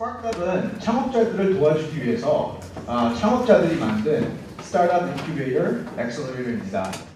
스파크랩은 창업자들을 도와주기 위해서 창업자들이 만든 스타트업 인큐베이터 엑셀러레이터입니다.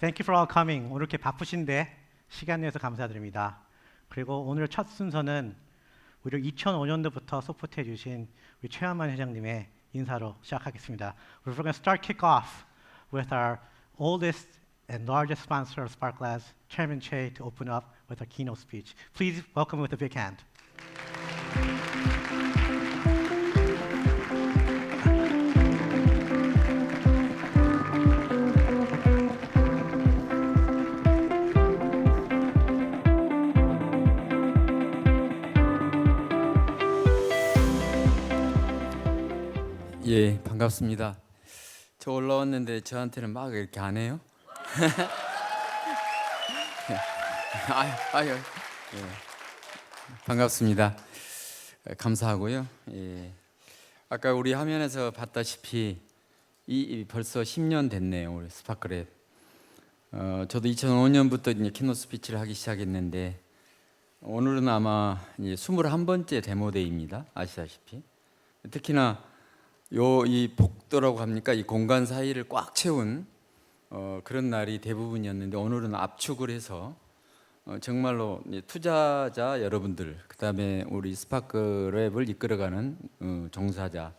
Thank you for all coming. 오늘 이렇게 바쁘신데 시간 내서 감사드립니다. 그리고 오늘 첫 순서는 우리 2005년도부터 서포트해 주신 우리 최한만 회장님의 인사로 시작하겠습니다. We're going to start kick off with our oldest and largest sponsor of Spark Labs, Chairman Che, to open up with our keynote speech. Please welcome with a big hand. 예, 반갑습니다. 저 올라왔는데 저한테는 막 이렇게 안 해요? 아유, 예, 반갑습니다. 감사하고요. 예, 아까 우리 화면에서 봤다시피 이 벌써 10년 됐네요, 우리 스파크랩. 저도 2005년부터 이제 키노 스피치를 하기 시작했는데 오늘은 아마 이제 21번째 데모데이입니다. 아시다시피 특히나 이 복도라고 합니까? 이 공간 사이를 꽉 채운 그런 날이 대부분이었는데 오늘은 압축을 해서 정말로 투자자 여러분들, 그다음에 우리 스파크랩을 이끌어가는 종사자,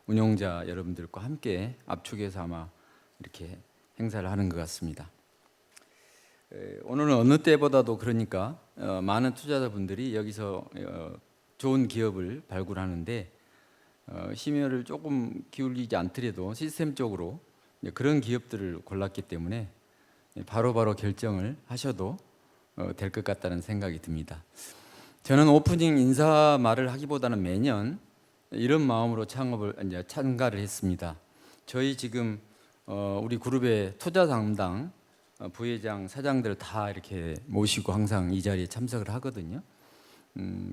운용자 여러분들과 함께 압축해서 아마 이렇게 행사를 하는 것 같습니다. 오늘은 어느 때보다도 그러니까 많은 투자자분들이 여기서 좋은 기업을 발굴하는데 심혈을 조금 기울이지 않더라도 시스템적으로 그런 기업들을 골랐기 때문에 바로바로 결정을 하셔도 될 것 같다는 생각이 듭니다. 저는 오프닝 인사 말을 하기보다는 매년 이런 마음으로 이제 참가를 했습니다. 저희 지금 우리 그룹의 투자 담당 부회장, 사장들 다 이렇게 모시고 항상 이 자리에 참석을 하거든요.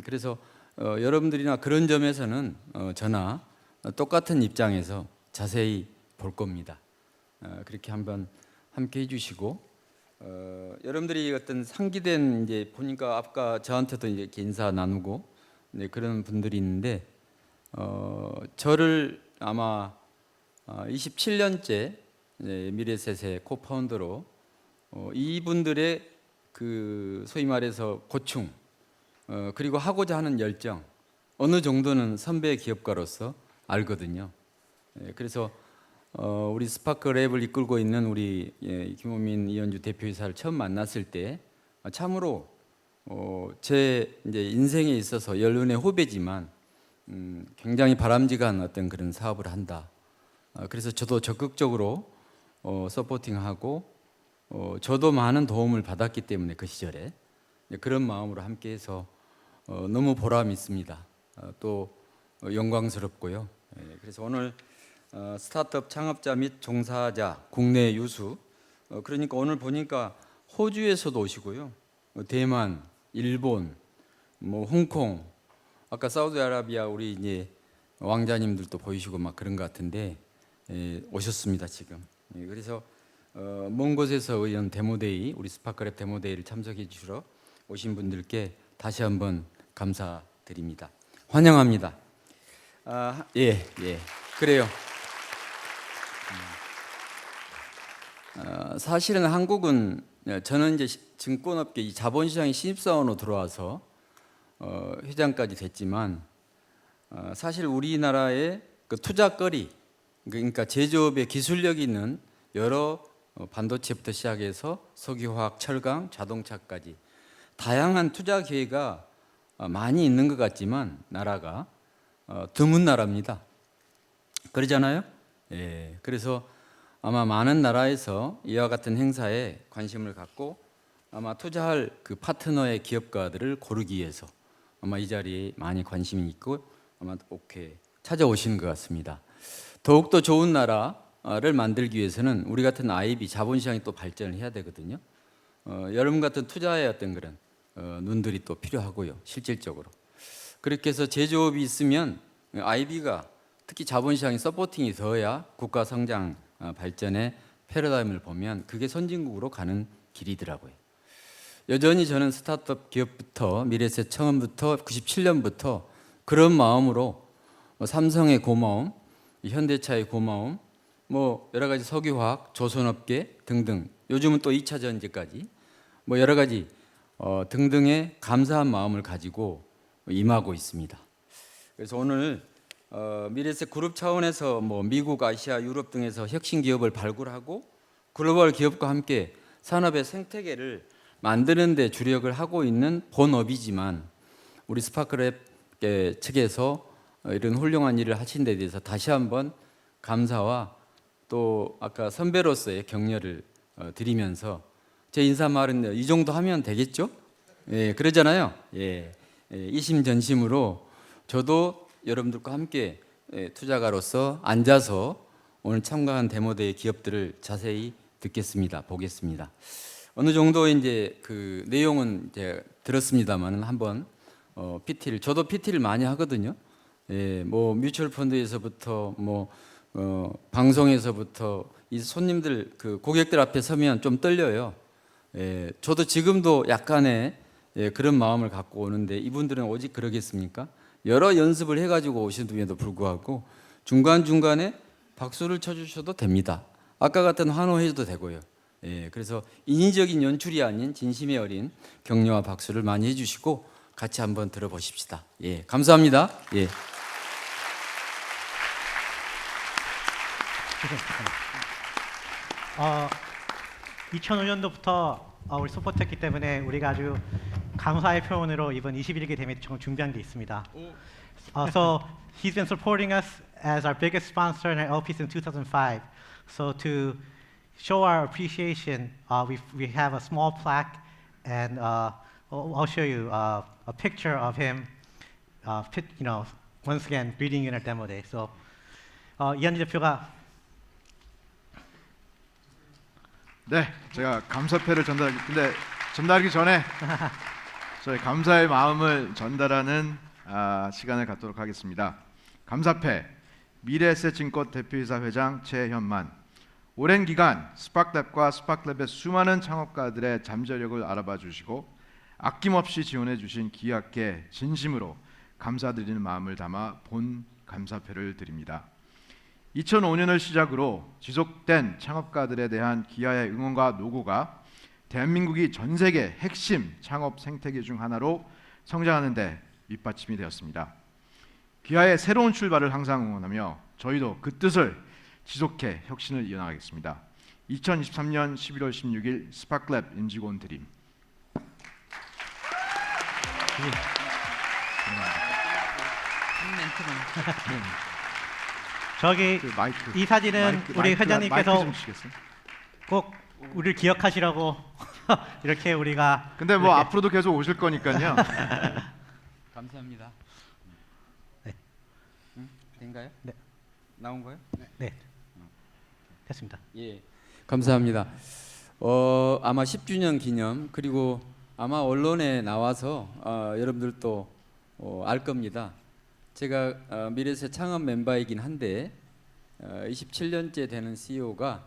그래서 여러분들이나 그런 점에서는 저나 똑같은 입장에서 자세히 볼 겁니다. 그렇게 한번 함께 해주시고 여러분들이 어떤 상기된 이제 보니까 아까 저한테도 이제 이렇게 인사 나누고 그런 분들이 있는데 저를 아마 27년째 미래셋의 코파운더로 이분들의 그 소위 말해서 고충 그리고 하고자 하는 열정 어느 정도는 선배 기업가로서 알거든요. 그래서 우리 스파크랩을 이끌고 있는 우리 김호민 이현주 대표이사를 처음 만났을 때 참으로 제 이제 인생에 있어서 연륜의 후배지만 굉장히 바람직한 어떤 그런 사업을 한다. 그래서 저도 적극적으로 서포팅하고 저도 많은 도움을 받았기 때문에 그 시절에 그런 마음으로 함께해서 너무 보람 있습니다. 또 영광스럽고요. 그래서 오늘 스타트업 창업자 및 종사자 국내 유수 그러니까 오늘 보니까 호주에서도 오시고요. 대만, 일본, 뭐 홍콩, 아까 사우디아라비아 우리 이제 왕자님들도 보이시고 막 그런 것 같은데 오셨습니다 지금. 그래서 먼 곳에서 이런 데모데이 우리 스파크랩 데모데이를 참석해 주시러 오신 분들께 다시 한번 감사드립니다. 환영합니다. 예, 그래요. 사실은 한국은 저는 이제 증권업계 이 자본시장의 신입사원으로 들어와서 회장까지 됐지만 사실 우리나라의 그 투자거리 그러니까 제조업에 기술력이 있는 여러 반도체부터 시작해서 석유화학, 철강, 자동차까지 다양한 투자 기회가 많이 있는 것 같지만 나라가 드문 나라입니다. 그러잖아요. 예, 그래서 아마 많은 나라에서 이와 같은 행사에 관심을 갖고 아마 투자할 그 파트너의 기업가들을 고르기 위해서 아마 이 자리에 많이 관심이 있고 아마 오케이 찾아오시는 것 같습니다. 더욱더 좋은 나라를 만들기 위해서는 우리 같은 IB 자본시장이 또 발전을 해야 되거든요. 여러분 같은 투자의 어떤 그런 눈들이 또 필요하고요. 실질적으로 그렇게 해서 제조업이 있으면 IB가 특히 자본시장이 서포팅이 더야 국가 성장 발전의 패러다임을 보면 그게 선진국으로 가는 길이더라고요. 여전히 저는 스타트업 기업부터 미래셋 처음부터 97년부터 그런 마음으로 삼성의 고마움, 현대차의 고마움, 뭐 여러 가지 석유화학, 조선업계 등등 요즘은 또 2차 전지까지 뭐 여러 가지 등등의 감사한 마음을 가지고 임하고 있습니다. 그래서 오늘 미래셋 그룹 차원에서 뭐 미국, 아시아, 유럽 등에서 혁신 기업을 발굴하고 글로벌 기업과 함께 산업의 생태계를 만드는 데 주력을 하고 있는 본업이지만 우리 스파크랩 측에서 이런 훌륭한 일을 하신 데 대해서 다시 한번 감사와 또 아까 선배로서의 격려를 드리면서 제 인사말은 이 정도 하면 되겠죠? 예, 그러잖아요. 예, 이심전심으로 저도 여러분들과 함께 투자가로서 앉아서 오늘 참가한 데모데이 기업들을 자세히 듣겠습니다. 보겠습니다. 어느 정도 이제 그 내용은 이제 들었습니다만 한번 PT를 저도 PT를 많이 하거든요. 예, 뭐 뮤추얼 펀드에서부터 뭐 방송에서부터 이 손님들 그 고객들 앞에 서면 좀 떨려요. 예, 저도 지금도 약간의 그런 마음을 갖고 오는데 이분들은 오직 그러겠습니까? 여러 연습을 해가지고 오시는데도 불구하고 중간중간에 박수를 쳐주셔도 됩니다. 아까 같은 환호해도 되고요. 예, 그래서 인위적인 연출이 아닌 진심의 어린 격려와 박수를 많이 해주시고 같이 한번 들어보십시다. 예, 감사합니다. 예. 2005년도부터 우리 서포트했기 때문에 우리가 아주 감사의 표현으로 이번 21개 대회 준비한 게 있습니다. So he's been supporting us as our biggest sponsor and our LP since 2005. So to show our appreciation, we have a small plaque, and I'll show you a picture of him. Once again, greeting you in our demo day. So 이한주 대표가 네, 제가 감사패를 전달하기 전에 저희 감사의 마음을 전달하는 시간을 갖도록 하겠습니다. 감사패 미래에셋증권 대표이사 회장 최현만. 오랜 기간 스파클랩과 스파클랩의 수많은 창업가들의 잠재력을 알아봐 주시고 아낌없이 지원해 주신 기아께 진심으로 감사드리는 마음을 담아 본 감사패를 드립니다. 2005년을 시작으로 지속된 창업가들에 대한 기아의 응원과 노고가 대한민국이 전 세계 핵심 창업 생태계 중 하나로 성장하는 데 밑받침이 되었습니다. 기아의 새로운 출발을 항상 응원하며 저희도 그 뜻을 지속해 혁신을 이어나가겠습니다. 2023년 11월 16일 스파클랩 임직원 드림. 저기 그 마이크, 이 사진은 우리 회장님께서 마이크 좀 주시겠어요? 꼭 우리를 기억하시라고 이렇게 우리가 근데 뭐 이렇게 앞으로도 계속 오실 거니까요. 감사합니다. 네. 된가요? 네. 나온 거요? 네 됐습니다. 예, 감사합니다. 아마 10주년 기념 그리고 아마 언론에 나와서 여러분들도 알 겁니다. 제가 미래에셋 창업 멤버이긴 한데 27년째 되는 CEO가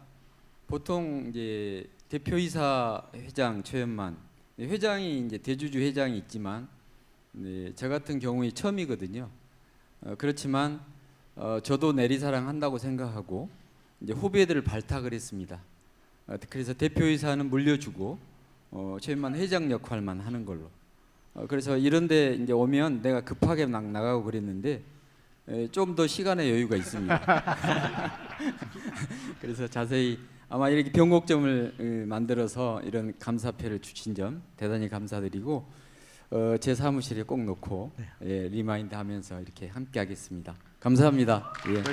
보통 이제 대표이사 회장 최현만 회장이 이제 대주주 회장이 있지만 저 같은 경우에 처음이거든요. 그렇지만 저도 내리사랑 한다고 생각하고 이제 후배들을 발탁을 했습니다. 그래서 대표이사는 물려주고 최현만 회장 역할만 하는 걸로. 그래서 이런데 이제 오면 내가 급하게 나가고 그랬는데 좀 더 시간의 여유가 있습니다. 그래서 자세히 아마 이렇게 변곡점을 만들어서 이런 감사패를 주신 점 대단히 감사드리고 제 사무실에 꼭 놓고 리마인드하면서 이렇게 함께하겠습니다. 감사합니다. 예.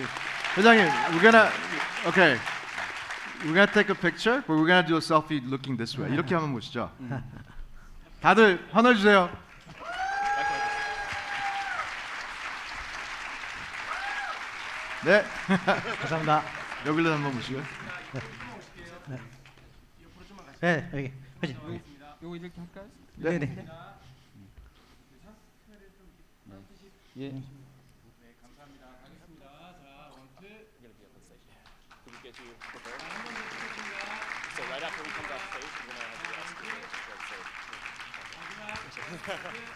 회장님, we're gonna take a picture, but we're gonna do a selfie looking this way. 이렇게 한번 보시죠. 다들 환호 주세요. 네, 감사합니다. 여기로 한번 보시고요. 네 여기 회장. 이거 이렇게 할까요? 네. 네네. 예. So right after we come off stage, we're gonna have you ask the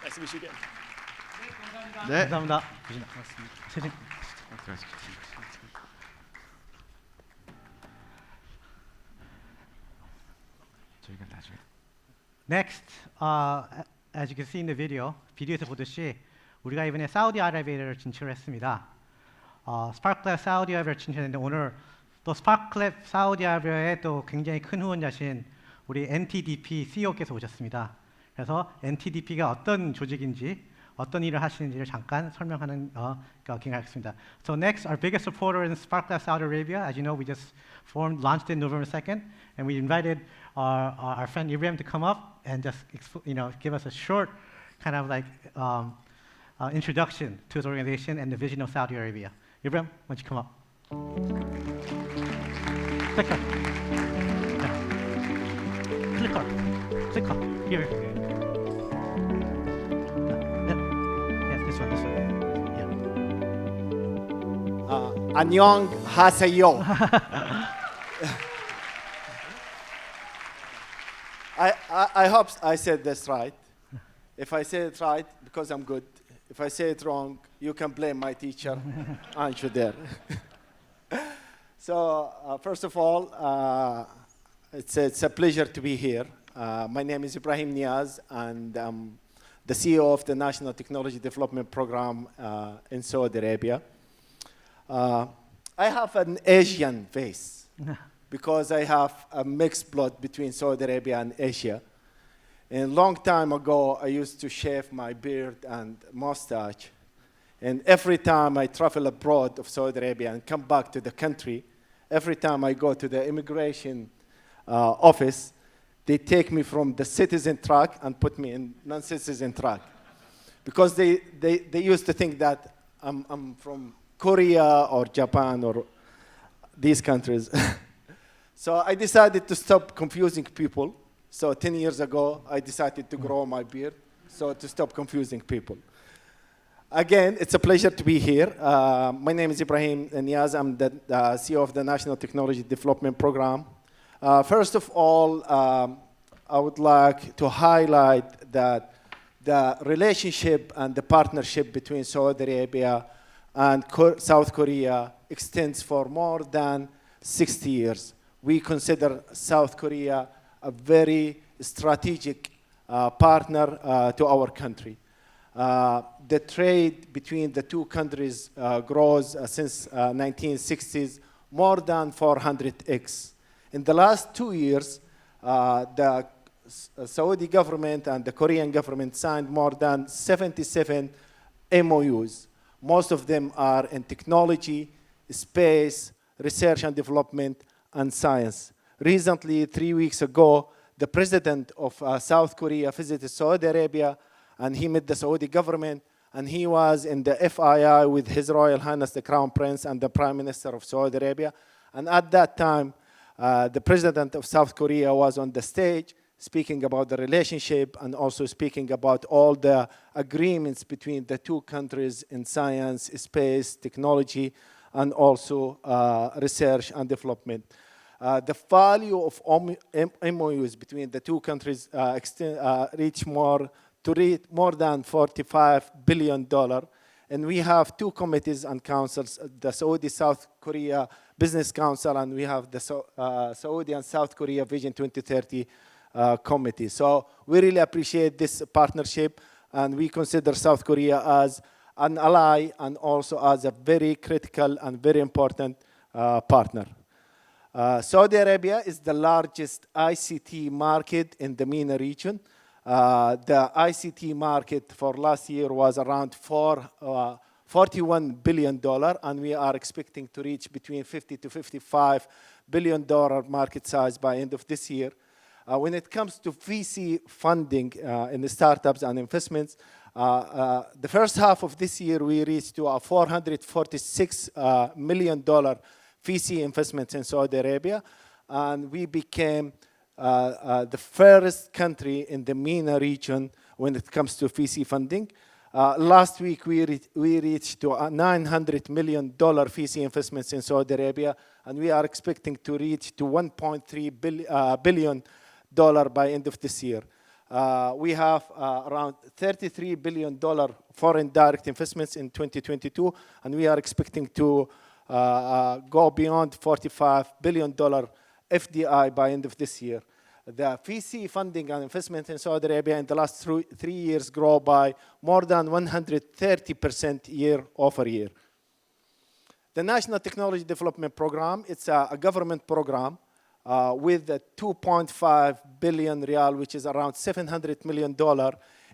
nice to meet you again. 네. 감사합니다. 회장. 저희가 나중에. Next, as you can see in the video, 비디오에서 보듯이 우리가 이번에 사우디아라비아를 진출했습니다. 스파클랩 사우디아라비아 진출했는데 오늘 또 스파클랩 사우디아라비아의 또 굉장히 큰 후원자신 우리 NTDP CEO께서 오셨습니다. 그래서 NTDP가 어떤 조직인지 어떤 일을 하시는지를 잠깐 설명하는 기획하겠습니다. So next, our biggest supporter in Sparklab Saudi Arabia, as you know, we just launched in November 2nd, and we invited our friend Ibrahim to come up and just give us a short kind of like introduction to the organization and the vision of Saudi Arabia. Ibrahim, why don't you come up? Clicker. Yeah. Clicker. Here. This one. Yeah. 안녕 하세요. I hope I said this right. If I say it right, because I'm good. If I say it wrong, you can blame my teacher, aren't you there? So first of all, it's a pleasure to be here. My name is Ibrahim Niaz, and I'm the CEO of the National Technology Development Program in Saudi Arabia. I have an Asian face because I have a mixed blood between Saudi Arabia and Asia. And a long time ago, I used to shave my beard and mustache. And every time I travel abroad of Saudi Arabia and come back to the country, every time I go to the immigration office, they take me from the citizen track and put me in non-citizen track. Because they used to think that I'm from Korea or Japan or these countries. So I decided to stop confusing people. So 10 years ago, I decided to grow my beard, so to stop confusing people. Again, it's a pleasure to be here. My name is Ibrahim Niaz. I'm the CEO of the National Technology Development Program. First of all, I would like to highlight that the relationship and the partnership between Saudi Arabia and South Korea extends for more than 60 years. We consider South Korea a very strategic partner to our country. The trade between the two countries grows since 1960s more than 400x. In the last 2 years, the Saudi government and the Korean government signed more than 77 MOUs. Most of them are in technology, space, research and development, and science. Recently, 3 weeks ago, the president of South Korea visited Saudi Arabia, and he met the Saudi government, and he was in the FII with His Royal Highness the Crown Prince and the Prime Minister of Saudi Arabia. And at that time, the president of South Korea was on the stage speaking about the relationship and also speaking about all the agreements between the two countries in science, space, technology, and also research and development. The value of MOUs between the two countries reach more than $45 billion. And we have two committees and councils, the Saudi-South Korea Business Council, and we have the Saudi and South Korea Vision 2030 committee. So we really appreciate this partnership, and we consider South Korea as an ally and also as a very critical and very important partner. Saudi Arabia is the largest ICT market in the MENA region. The ICT market for last year was around $41 billion, and we are expecting to reach between $50 to $55 billion market size by end of this year. When it comes to VC funding in the startups and investments, the first half of this year we reached to a $446 million VC investments in Saudi Arabia, and we became the first country in the MENA region when it comes to VC funding. Last week we reached to a $900 million VC investments in Saudi Arabia, and we are expecting to reach to $1.3 billion by end of this year. We have around $33 billion foreign direct investments in 2022, and we are expecting to go beyond $45 billion FDI by end of this year. The VC funding and investment in Saudi Arabia in the last 3 years grow by more than 130% year over year. The National Technology Development Program, it's a government program with a 2.5 billion riyal, which is around $700 million.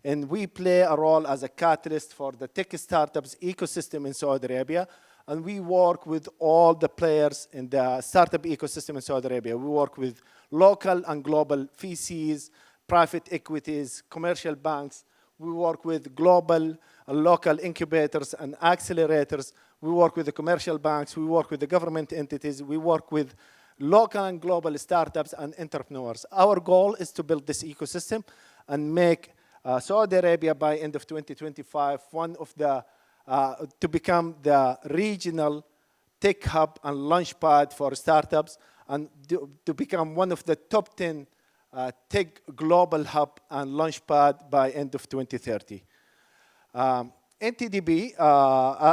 And we play a role as a catalyst for the tech startups ecosystem in Saudi Arabia. And we work with all the players in the startup ecosystem in Saudi Arabia. We work with local and global VCs, private equities, commercial banks. We work with global and local incubators and accelerators. We work with the commercial banks. We work with the government entities. We work with local and global startups and entrepreneurs. Our goal is to build this ecosystem and make Saudi Arabia by end of 2025 one of the to become the regional tech hub and launchpad for startups, and to become one of the top 10 tech global hub and launchpad by end of 2030. NTDB,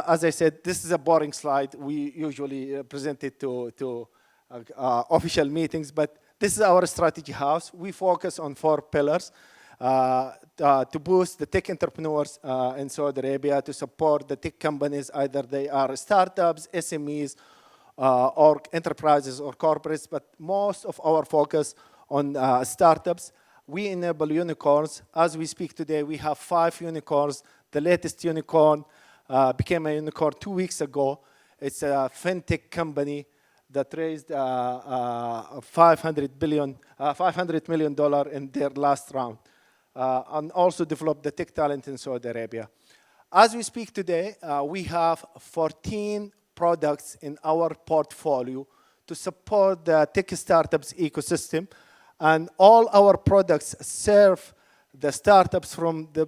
as I said, this is a boring slide. We usually present it to official meetings, but this is our strategy house. We focus on 4 pillars. To boost the tech entrepreneurs in Saudi Arabia, to support the tech companies, either they are startups, SMEs, or enterprises or corporates, but most of our focus on startups. We enable unicorns. As we speak today, we have 5 unicorns. The latest unicorn became a unicorn 2 weeks ago. It's a fintech company that raised $500 million in their last round. And also develop the tech talent in Saudi Arabia. As we speak today, we have 14 products in our portfolio to support the tech startups ecosystem. And all our products serve the startups from the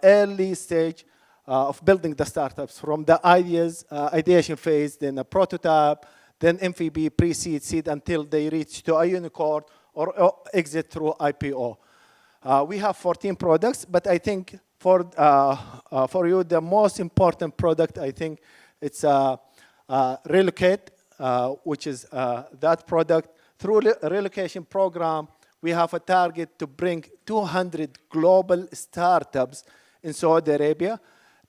early stage of building the startups from the ideation phase, then a prototype, then MVP, pre-seed, seed, until they reach to a unicorn or exit through IPO. We have 14 products, but I think for you, the most important product, I think it's Relocate, which is that product. Through relocation program, we have a target to bring 200 global startups in Saudi Arabia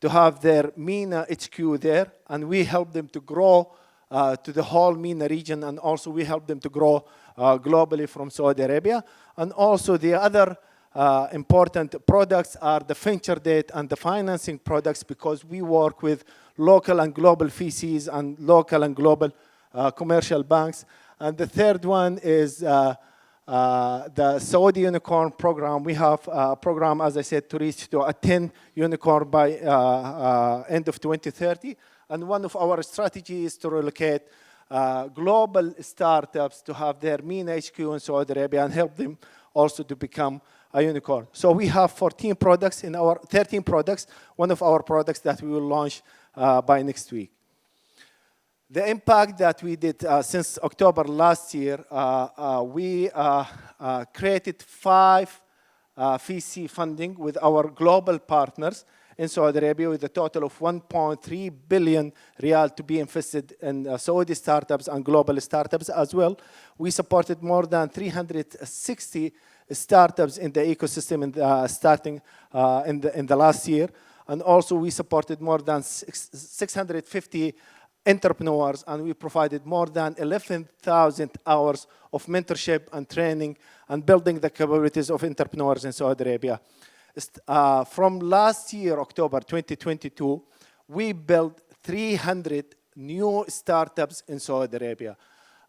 to have their MENA HQ there, and we help them to grow to the whole MENA region, and also we help them to grow globally from Saudi Arabia. And also the other important products are the venture debt and the financing products, because we work with local and global VCs and local and global commercial banks. And the third one is the Saudi Unicorn Program. We have a program, as I said, to reach to a 10 unicorn by end of 2030. And one of our strategies is to relocate global startups to have their MENA HQ in Saudi Arabia and help them also to become a unicorn. So we have 14 products in our 13 products, one of our products that we will launch by next week. The impact that we did since October last year, we created 5 VC funding with our global partners in Saudi Arabia with a total of 1.3 billion riyal to be invested in Saudi startups and global startups as well. We supported more than 360 startups in the ecosystem starting in the last year. And also we supported more than 650 entrepreneurs, and we provided more than 11,000 hours of mentorship and training and building the capabilities of entrepreneurs in Saudi Arabia. From last year, October 2022, we built 300 new startups in Saudi Arabia.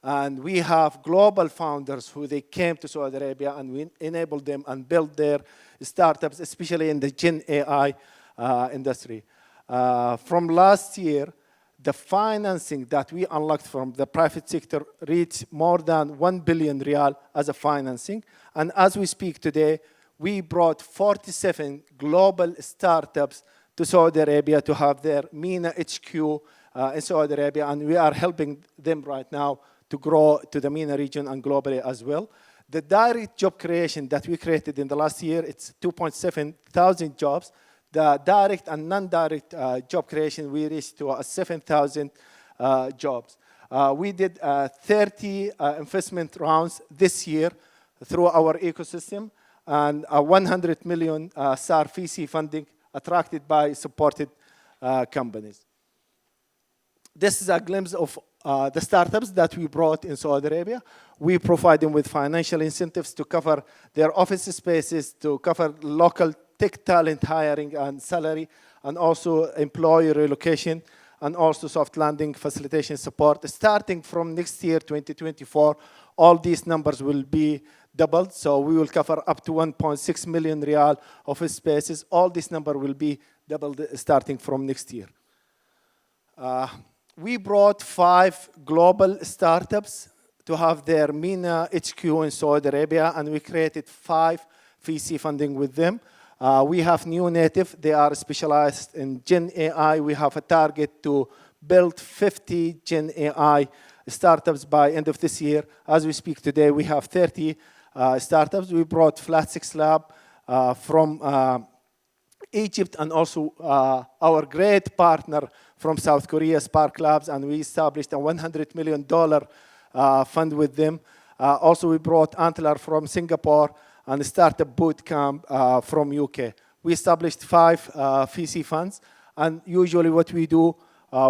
And we have global founders who they came to Saudi Arabia, and we enabled them and built their startups, especially in the Gen AI industry. From last year, the financing that we unlocked from the private sector reached more than 1 billion riyal as a financing. And as we speak today, we brought 47 global startups to Saudi Arabia to have their MENA HQ in Saudi Arabia, and we are helping them right now to grow to the MENA region and globally as well. The direct job creation that we created in the last year, it's 2.7 thousand jobs. The direct and non-direct job creation, we reached to 7,000 jobs. We did 30 investment rounds this year through our ecosystem, and 100 million SAR VC funding attracted by supported companies. This is a glimpse of the startups that we brought in Saudi Arabia. We provide them with financial incentives to cover their office spaces, to cover local tech talent hiring and salary, and also employee relocation, and also soft landing facilitation support. Starting from next year, 2024, all these numbers will be doubled. So we will cover up to 1.6 million riyal office spaces. All this number will be doubled starting from next year. We brought 5 global startups to have their MENA HQ in Saudi Arabia, and we created 5 VC funding with them. We have New Native. They are specialized in Gen AI. We have a target to build 50 Gen AI startups by end of this year. As we speak today, we have 30 startups. We brought Flat6 Lab from Egypt, and also our great partner from South Korea, Spark Labs, and we established a $100 million fund with them. Also, we brought Antler from Singapore and Startup Bootcamp from UK. We established 5 VC funds, and usually what we do,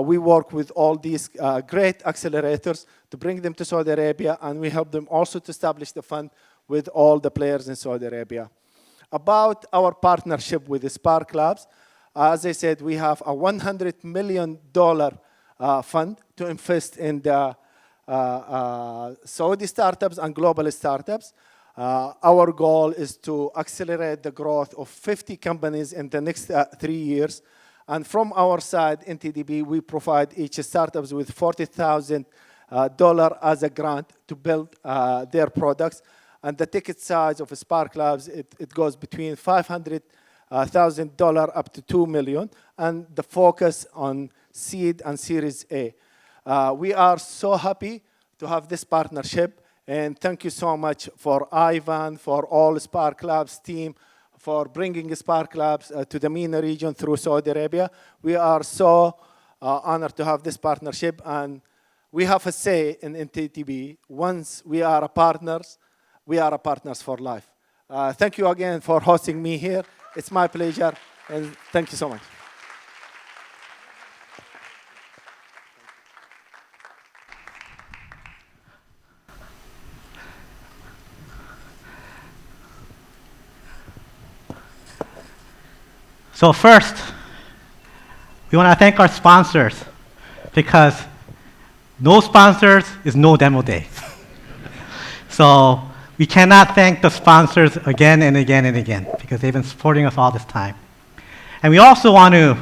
we work with all these great accelerators to bring them to Saudi Arabia, and we help them also to establish the fund with all the players in Saudi Arabia. About our partnership with the Spark Labs, as I said, we have a $100 million fund to invest in the Saudi startups and global startups. Our goal is to accelerate the growth of 50 companies in the next 3 years. And from our side, NTDB, we provide each startups with $40,000 as a grant to build their products. And the ticket size of Spark Labs, it goes between $500 $1,000 up to $2 million, and the focus on seed and Series A. We are so happy to have this partnership, and thank you so much for Ivan, for all Spark Labs team, for bringing Spark Labs to the MENA region through Saudi Arabia. We are so honored to have this partnership, and we have a say in NTTB. Once we are partners for life. Thank you again for hosting me here. It's my pleasure, and thank you so much. So first, we want to thank our sponsors, because no sponsors is no demo day. So we cannot thank the sponsors again and again and again, because they've been supporting us all this time. And we also want to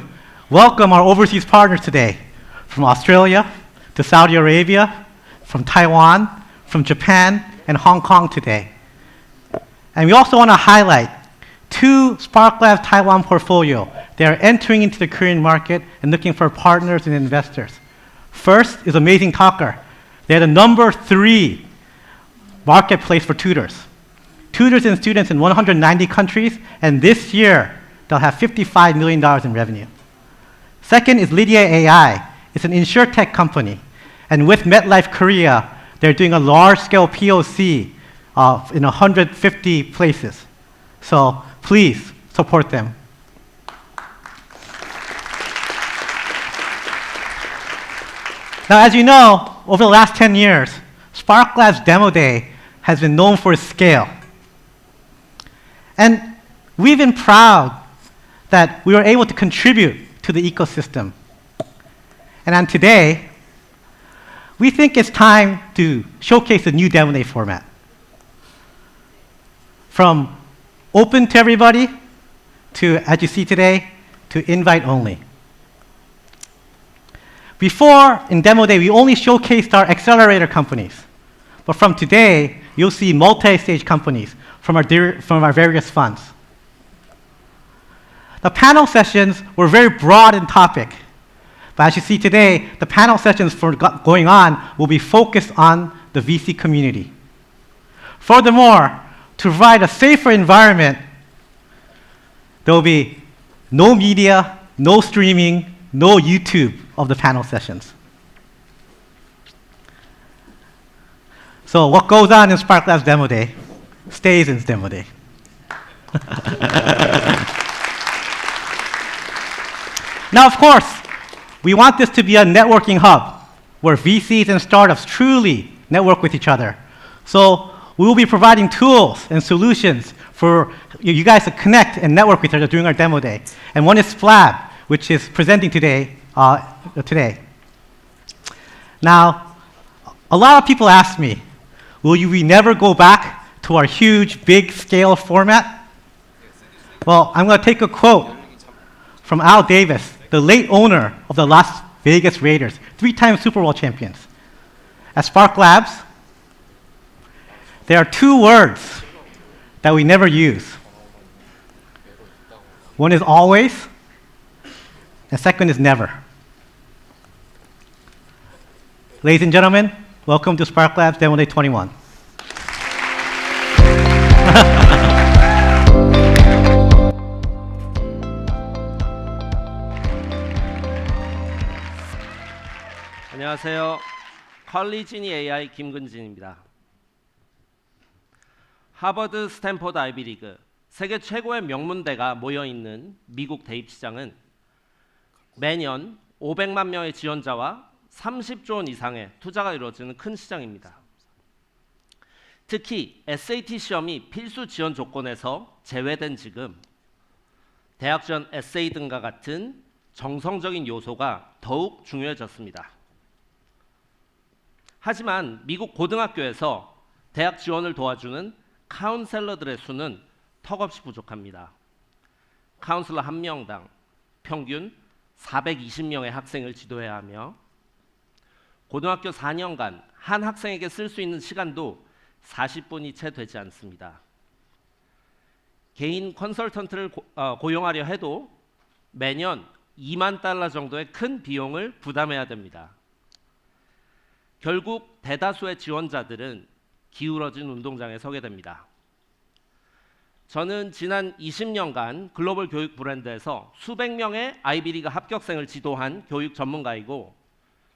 welcome our overseas partners today, from Australia to Saudi Arabia, from Taiwan, from Japan, and Hong Kong today. And we also want to highlight 2 Spark Labs Taiwan portfolio. They are entering into the Korean market and looking for partners and investors. First is Amazing Talker. They're the number 3 marketplace for tutors. Tutors and students in 190 countries, and this year they'll have $55 million in revenue. Second is Lydia AI. It's an insurtech company. And with MetLife Korea, they're doing a large-scale POC in 150 places. So please support them. Now, as you know, over the last 10 years, Spark Labs Demo Day has been known for its scale. And we've been proud that we were able to contribute to the ecosystem. And on today, we think it's time to showcase a new Demo Day format. From open to everybody, to, as you see today, to invite only. Before, in Demo Day, we only showcased our accelerator companies. But from today, you'll see multi-stage companies from our various funds. The panel sessions were very broad in topic. But as you see today, the panel sessions going on will be focused on the VC community. Furthermore, to provide a safer environment, there will be no media, no streaming, no YouTube of the panel sessions. So what goes on in Spark Labs Demo Day stays in Demo Day. Now, of course, we want this to be a networking hub where VCs and startups truly network with each other. So we will be providing tools and solutions for you guys to connect and network with each other during our Demo Day. And one is Splab, which is presenting today. Now, a lot of people ask me, will we never go back to our huge, big scale format? Well, I'm going to take a quote from Al Davis, the late owner of the Las Vegas Raiders, 3-time Super Bowl champions. At Spark Labs, there are 2 words that we never use. One is always, and second is never. Ladies and gentlemen, welcome to Spark Labs Demo Day 21. 안녕하세요. 컬리지니 AI 김근진입니다. 하버드, 스탠포드 아이비리그, 세계 최고의 명문대가 모여있는 미국 대입시장은 매년 500만 명의 지원자와 30조 원 이상의 투자가 이루어지는 큰 시장입니다. 특히 SAT 시험이 필수 지원 조건에서 제외된 지금 대학 지원 에세이 등과 같은 정성적인 요소가 더욱 중요해졌습니다. 하지만 미국 고등학교에서 대학 지원을 도와주는 카운셀러들의 수는 턱없이 부족합니다. 카운sel러 1명당 평균 420명의 학생을 지도해야 하며 고등학교 4년간 한 학생에게 쓸 수 있는 시간도 40분이 채 되지 않습니다. 개인 컨설턴트를 고용하려 해도 매년 $20,000 정도의 큰 비용을 부담해야 됩니다. 결국 대다수의 지원자들은 기울어진 운동장에 서게 됩니다. 저는 지난 20년간 글로벌 교육 브랜드에서 수백 명의 아이비리그 합격생을 지도한 교육 전문가이고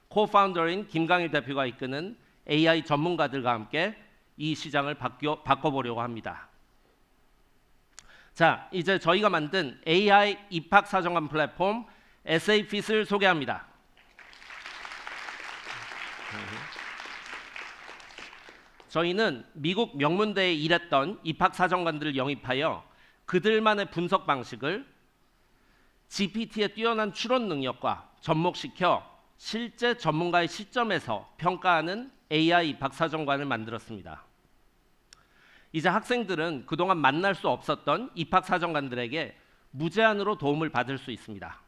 코파운더인 김강일 대표가 이끄는 AI 전문가들과 함께 이 시장을 바꿔보려고 합니다. 자, 이제 저희가 만든 AI 입학사정관 플랫폼 SAFit을 소개합니다. 저희는 미국 명문대에 일했던 입학사정관들을 영입하여 그들만의 분석 방식을 GPT의 뛰어난 추론 능력과 접목시켜 실제 전문가의 시점에서 평가하는 AI 입학사정관을 만들었습니다. 이제 학생들은 그동안 만날 수 없었던 입학사정관들에게 무제한으로 도움을 받을 수 있습니다.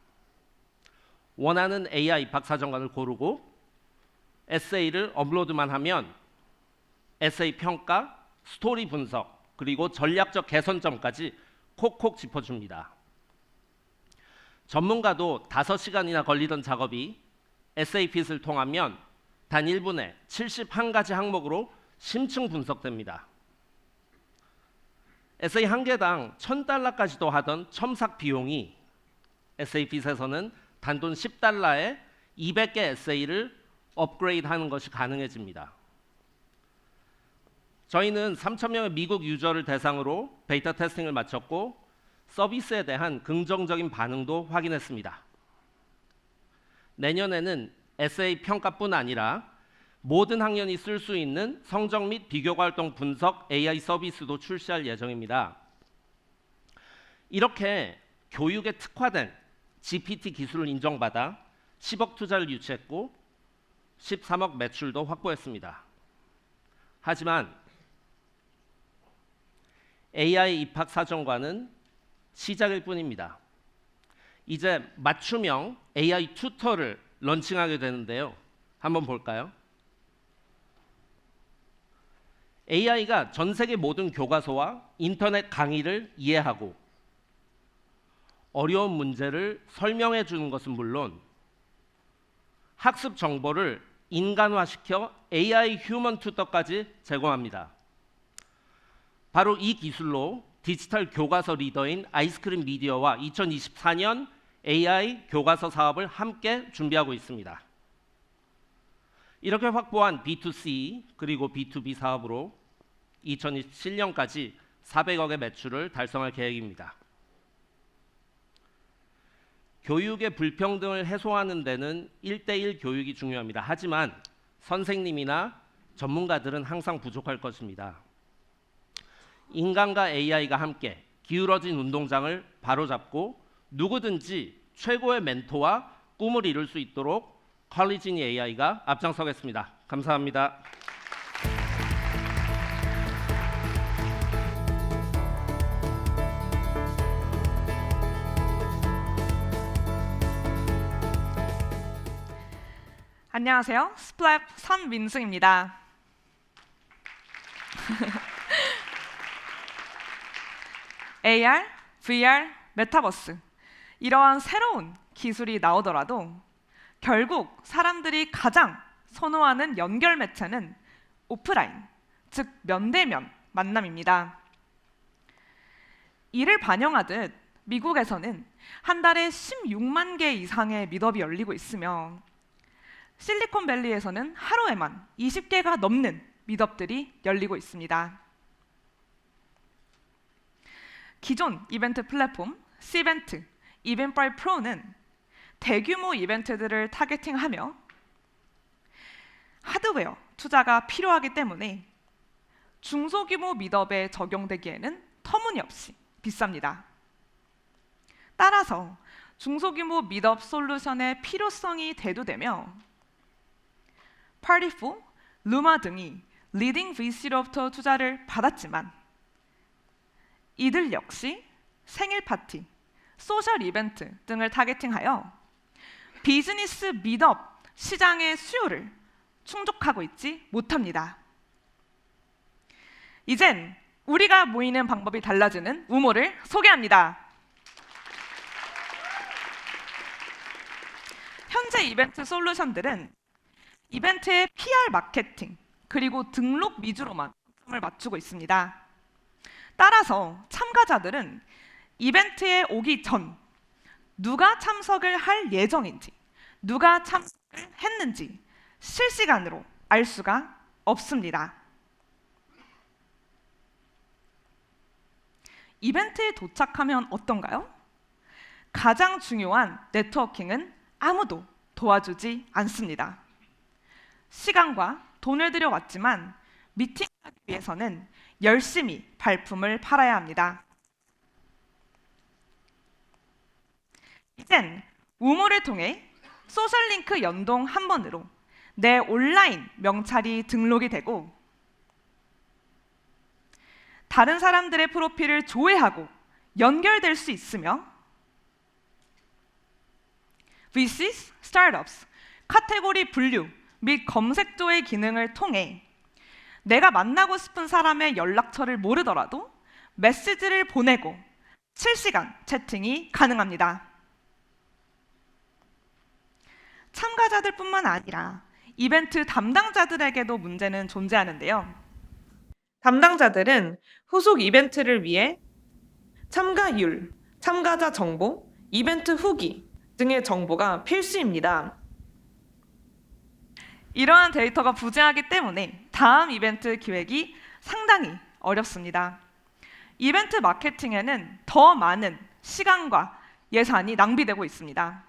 원하는 AI 입학사정관을 고르고 에세이를 업로드만 하면 에세이 평가, 스토리 분석, 그리고 전략적 개선점까지 콕콕 짚어줍니다. 전문가도 5시간이나 걸리던 작업이 SAFit을 통하면 단 1분에 71가지 항목으로 심층 분석됩니다. 에세이 한 개당 $1,000까지도 하던 첨삭 비용이 SAFit에서는 단돈 $10에 200개 에세이를 업그레이드하는 것이 가능해집니다. 저희는 3,000명의 미국 유저를 대상으로 베이타 테스팅을 마쳤고 서비스에 대한 긍정적인 반응도 확인했습니다. 내년에는 에세이 평가뿐 아니라 모든 학년이 쓸 수 있는 성적 및 비교과 활동 분석 AI 서비스도 출시할 예정입니다. 이렇게 교육에 특화된 GPT 기술을 인정받아 10억 투자를 유치했고 13억 매출도 확보했습니다. 하지만 AI 입학사정관은 시작일 뿐입니다. 이제 맞춤형 AI 튜터를 런칭하게 되는데요. 한번 볼까요? AI가 전 세계 모든 교과서와 인터넷 강의를 이해하고 어려운 문제를 설명해 주는 것은 물론 학습 정보를 인간화시켜 AI 휴먼 튜터까지 제공합니다. 바로 이 기술로 디지털 교과서 리더인 아이스크림 미디어와 2024년 AI 교과서 사업을 함께 준비하고 있습니다. 이렇게 확보한 B2C 그리고 B2B 사업으로 2027년까지 400억의 매출을 달성할 계획입니다. 교육의 불평등을 해소하는 데는 1:1 교육이 중요합니다. 하지만 선생님이나 전문가들은 항상 부족할 것입니다. 인간과 AI가 함께 기울어진 운동장을 바로잡고 누구든지 최고의 멘토와 꿈을 이룰 수 있도록 컬리지니 AI가 앞장서겠습니다. 감사합니다. 안녕하세요. 스플랩 선민승입니다. AR, VR, 메타버스 이러한 새로운 기술이 나오더라도 결국 사람들이 가장 선호하는 연결 매체는 오프라인, 즉 면대면 만남입니다. 이를 반영하듯 미국에서는 한 달에 16만 개 이상의 미더비 열리고 있으며 실리콘밸리에서는 하루에만 20개가 넘는 미덥들이 열리고 있습니다. 기존 이벤트 플랫폼 C이벤트, 이벤트브라이트 프로는 대규모 이벤트들을 타겟팅하며 하드웨어 투자가 필요하기 때문에 중소규모 미덥에 적용되기에는 터무니없이 비쌉니다. 따라서 중소규모 미덥 솔루션의 필요성이 대두되며 파티포, 루마 등이 리딩 VC로부터 투자를 받았지만 이들 역시 생일 파티, 소셜 이벤트 등을 타겟팅하여 비즈니스 미덥 시장의 수요를 충족하고 있지 못합니다. 이젠 우리가 모이는 방법이 달라지는 우모를 소개합니다. 현재 이벤트 솔루션들은 이벤트의 PR 마케팅 그리고 등록 위주로만 초점을 맞추고 있습니다. 따라서 참가자들은 이벤트에 오기 전 누가 참석을 할 예정인지, 누가 참석을 했는지 실시간으로 알 수가 없습니다. 이벤트에 도착하면 어떤가요? 가장 중요한 네트워킹은 아무도 도와주지 않습니다. 시간과 돈을 들여 왔지만 미팅하기 위해서는 열심히 발품을 팔아야 합니다. 이젠 우모를 통해 소셜링크 연동 한 번으로 내 온라인 명찰이 등록이 되고 다른 사람들의 프로필을 조회하고 연결될 수 있으며 VCs, Startups, 카테고리 분류 및 검색조의 기능을 통해 내가 만나고 싶은 사람의 연락처를 모르더라도 메시지를 보내고 실시간 채팅이 가능합니다. 참가자들뿐만 아니라 이벤트 담당자들에게도 문제는 존재하는데요. 담당자들은 후속 이벤트를 위해 참가율, 참가자 정보, 이벤트 후기 등의 정보가 필수입니다. 이러한 데이터가 부재하기 때문에 다음 이벤트 기획이 상당히 어렵습니다. 이벤트 마케팅에는 더 많은 시간과 예산이 낭비되고 있습니다.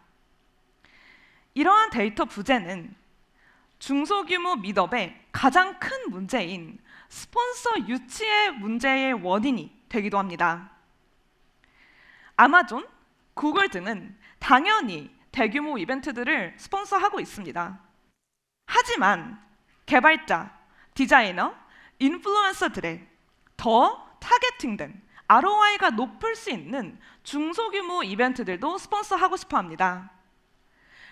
이러한 데이터 부재는 중소규모 미덥의 가장 큰 문제인 스폰서 유치의 문제의 원인이 되기도 합니다. 아마존, 구글 등은 당연히 대규모 이벤트들을 스폰서하고 있습니다. 하지만 개발자, 디자이너, 인플루언서들의 더 타겟팅된 ROI가 높을 수 있는 중소규모 이벤트들도 스폰서하고 싶어 합니다.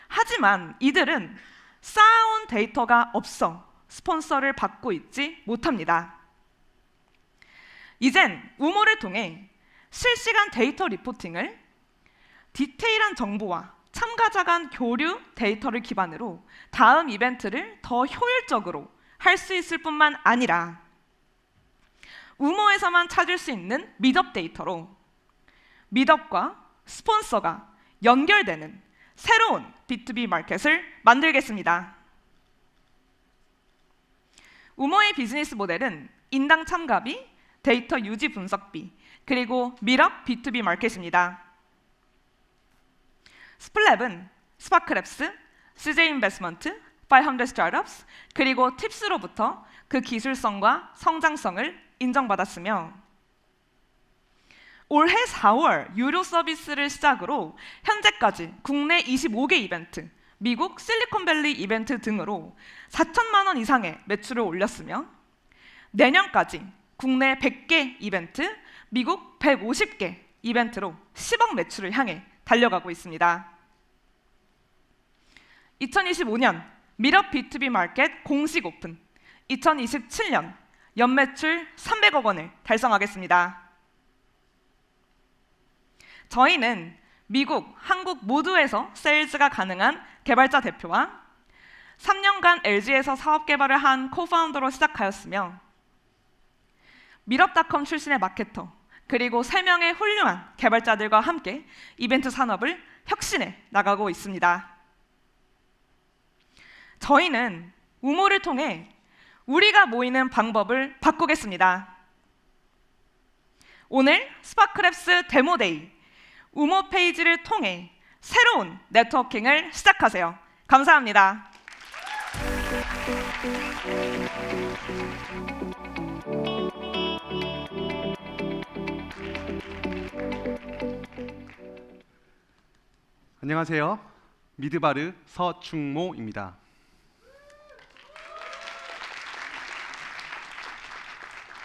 하지만 이들은 쌓아온 데이터가 없어 스폰서를 받고 있지 못합니다. 이젠 우모를 통해 실시간 데이터 리포팅을 디테일한 정보와 참가자 간 교류 데이터를 기반으로 다음 이벤트를 더 효율적으로 할 수 있을 뿐만 아니라 우모에서만 찾을 수 있는 미덥 데이터로 미덥과 스폰서가 연결되는 새로운 B2B 마켓을 만들겠습니다. 우모의 비즈니스 모델은 인당 참가비, 데이터 유지 분석비, 그리고 미럽 B2B 마켓입니다. 스플랩은 스파크랩스, CJ 인베스먼트, 500 스타트업스, 그리고 팁스로부터 그 기술성과 성장성을 인정받았으며 올해 4월 유료 서비스를 시작으로 현재까지 국내 25개 이벤트, 미국 실리콘밸리 이벤트 등으로 4천만 원 이상의 매출을 올렸으며 내년까지 국내 100개 이벤트, 미국 150개 이벤트로 10억 매출을 향해 달려가고 있습니다. 2025년 미럽 B2B 마켓 공식 오픈, 2027년 연매출 300억 원을 달성하겠습니다. 저희는 미국, 한국 모두에서 세일즈가 가능한 개발자 대표와 3년간 LG에서 사업 개발을 한 코파운더로 시작하였으며 미럽닷컴 출신의 마케터 그리고 3명의 훌륭한 개발자들과 함께 이벤트 산업을 혁신해 나가고 있습니다. 저희는 우모를 통해 우리가 모이는 방법을 바꾸겠습니다. 오늘 스파크랩스 데모데이 우모 페이지를 통해 새로운 네트워킹을 시작하세요. 감사합니다. 안녕하세요. 미드바르 서충모입니다.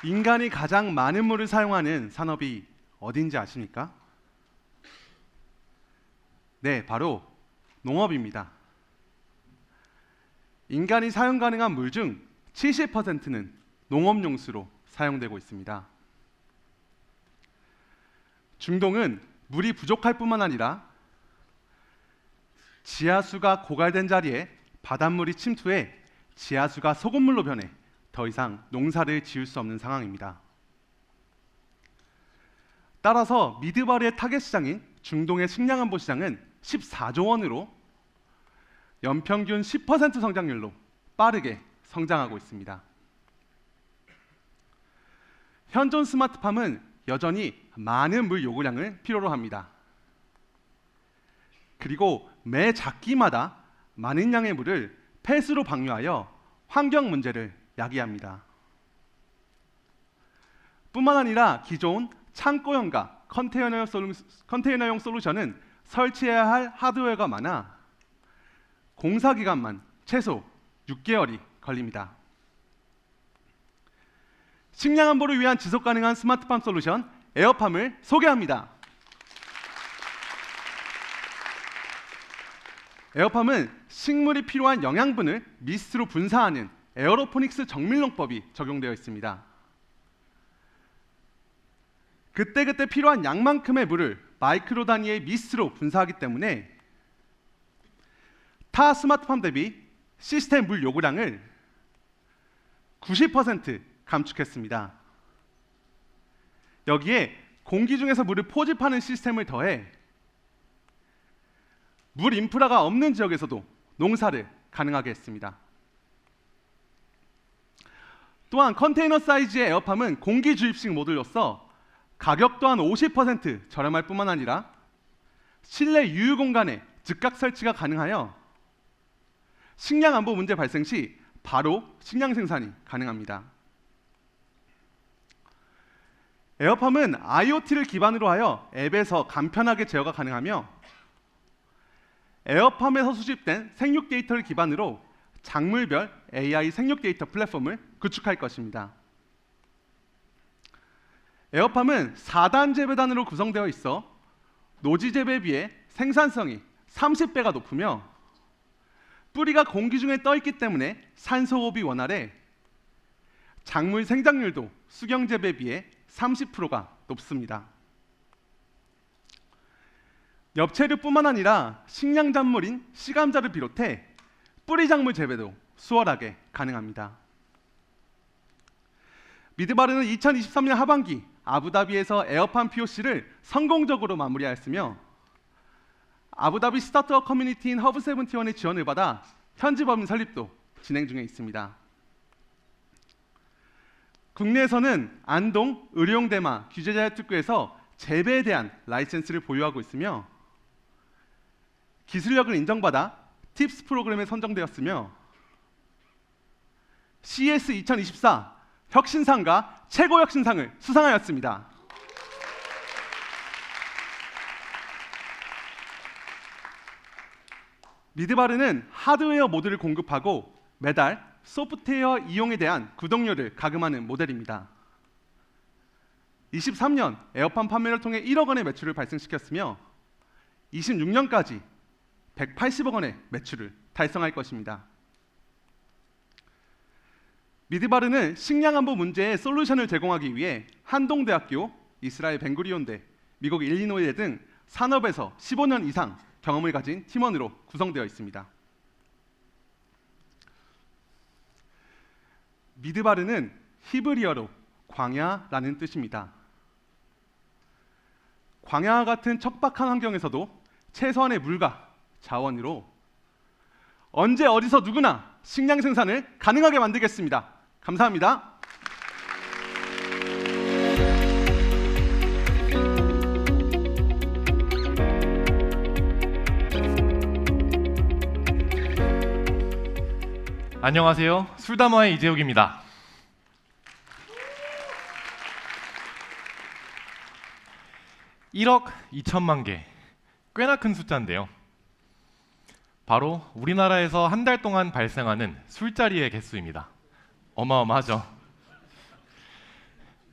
인간이 가장 많은 물을 사용하는 산업이 어딘지 아십니까? 네, 바로 농업입니다. 인간이 사용 가능한 물 중 70%는 농업용수로 사용되고 있습니다. 중동은 물이 부족할 뿐만 아니라 지하수가 고갈된 자리에 바닷물이 침투해 지하수가 소금물로 변해 더 이상 농사를 지을 수 없는 상황입니다. 따라서 미드바르의 타겟 시장인 중동의 식량안보 시장은 14조 원으로 연평균 10% 성장률로 빠르게 성장하고 있습니다. 현존 스마트팜은 여전히 많은 물 요구량을 필요로 합니다. 그리고 매 작기마다 많은 양의 물을 폐수로 방류하여 환경 문제를 야기합니다. 뿐만 아니라 기존 창고형과 컨테이너용 솔루션은 설치해야 할 하드웨어가 많아 공사 기간만 최소 6개월이 걸립니다. 식량 안보를 위한 지속 가능한 스마트팜 솔루션 에어팜을 소개합니다. 에어팜은 식물이 필요한 영양분을 미스트로 분사하는 에어로포닉스 정밀농법이 적용되어 있습니다. 그때그때 필요한 양만큼의 물을 마이크로 단위의 미스트로 분사하기 때문에 타 스마트팜 대비 시스템 물 요구량을 90% 감축했습니다. 여기에 공기 중에서 물을 포집하는 시스템을 더해 물 인프라가 없는 지역에서도 농사를 가능하게 했습니다. 또한 컨테이너 사이즈의 에어팜은 공기 주입식 모듈로서 가격 또한 50% 저렴할 뿐만 아니라 실내 유유 공간에 즉각 설치가 가능하여 식량 안보 문제 발생 시 바로 식량 생산이 가능합니다. 에어팜은 IoT를 기반으로 하여 앱에서 간편하게 제어가 가능하며 에어팜에서 수집된 생육 데이터를 기반으로 작물별 AI 생육 데이터 플랫폼을 구축할 것입니다. 에어팜은 4단 재배단으로 구성되어 있어 노지 재배에 비해 생산성이 30배가 높으며 뿌리가 공기 중에 떠 있기 때문에 산소 호흡이 원활해 작물 생장률도 수경 재배에 비해 30%가 높습니다. 엽채류뿐만 아니라 식량작물인 씨감자를 비롯해 뿌리작물 재배도 수월하게 가능합니다. 미드바르는 2023년 하반기 아부다비에서 에어팜 POC를 성공적으로 마무리하였으며 아부다비 스타트업 커뮤니티인 허브71의 지원을 받아 현지 법인 설립도 진행 중에 있습니다. 국내에서는 안동 의료용-대마 규제자율특구에서 재배에 대한 라이센스를 보유하고 있으며 기술력을 인정받아 팁스 프로그램에 선정되었으며 CS 2024 혁신상과 최고 혁신상을 수상하였습니다. 미드바르는 하드웨어 모듈을 공급하고 매달 소프트웨어 이용에 대한 구독료를 가금하는 모델입니다. 23년 에어팜 판매를 통해 1억 원의 매출을 발생시켰으며 26년까지 180억 원의 매출을 달성할 것입니다. 미드바르는 식량안보 문제에 솔루션을 제공하기 위해 한동대학교, 이스라엘 벤구리온대, 미국 일리노이대 등 산업에서 15년 이상 경험을 가진 팀원으로 구성되어 있습니다. 미드바르는 히브리어로 광야라는 뜻입니다. 광야와 같은 척박한 환경에서도 최소한의 물과 자원으로 언제 어디서 누구나 식량 생산을 가능하게 만들겠습니다. 감사합니다. 안녕하세요. 술담화의 이재욱입니다. (1억 2천만 개) 꽤나 큰 숫자인데요. 바로 우리나라에서 한 달 동안 발생하는 술자리의 개수입니다. 어마어마하죠.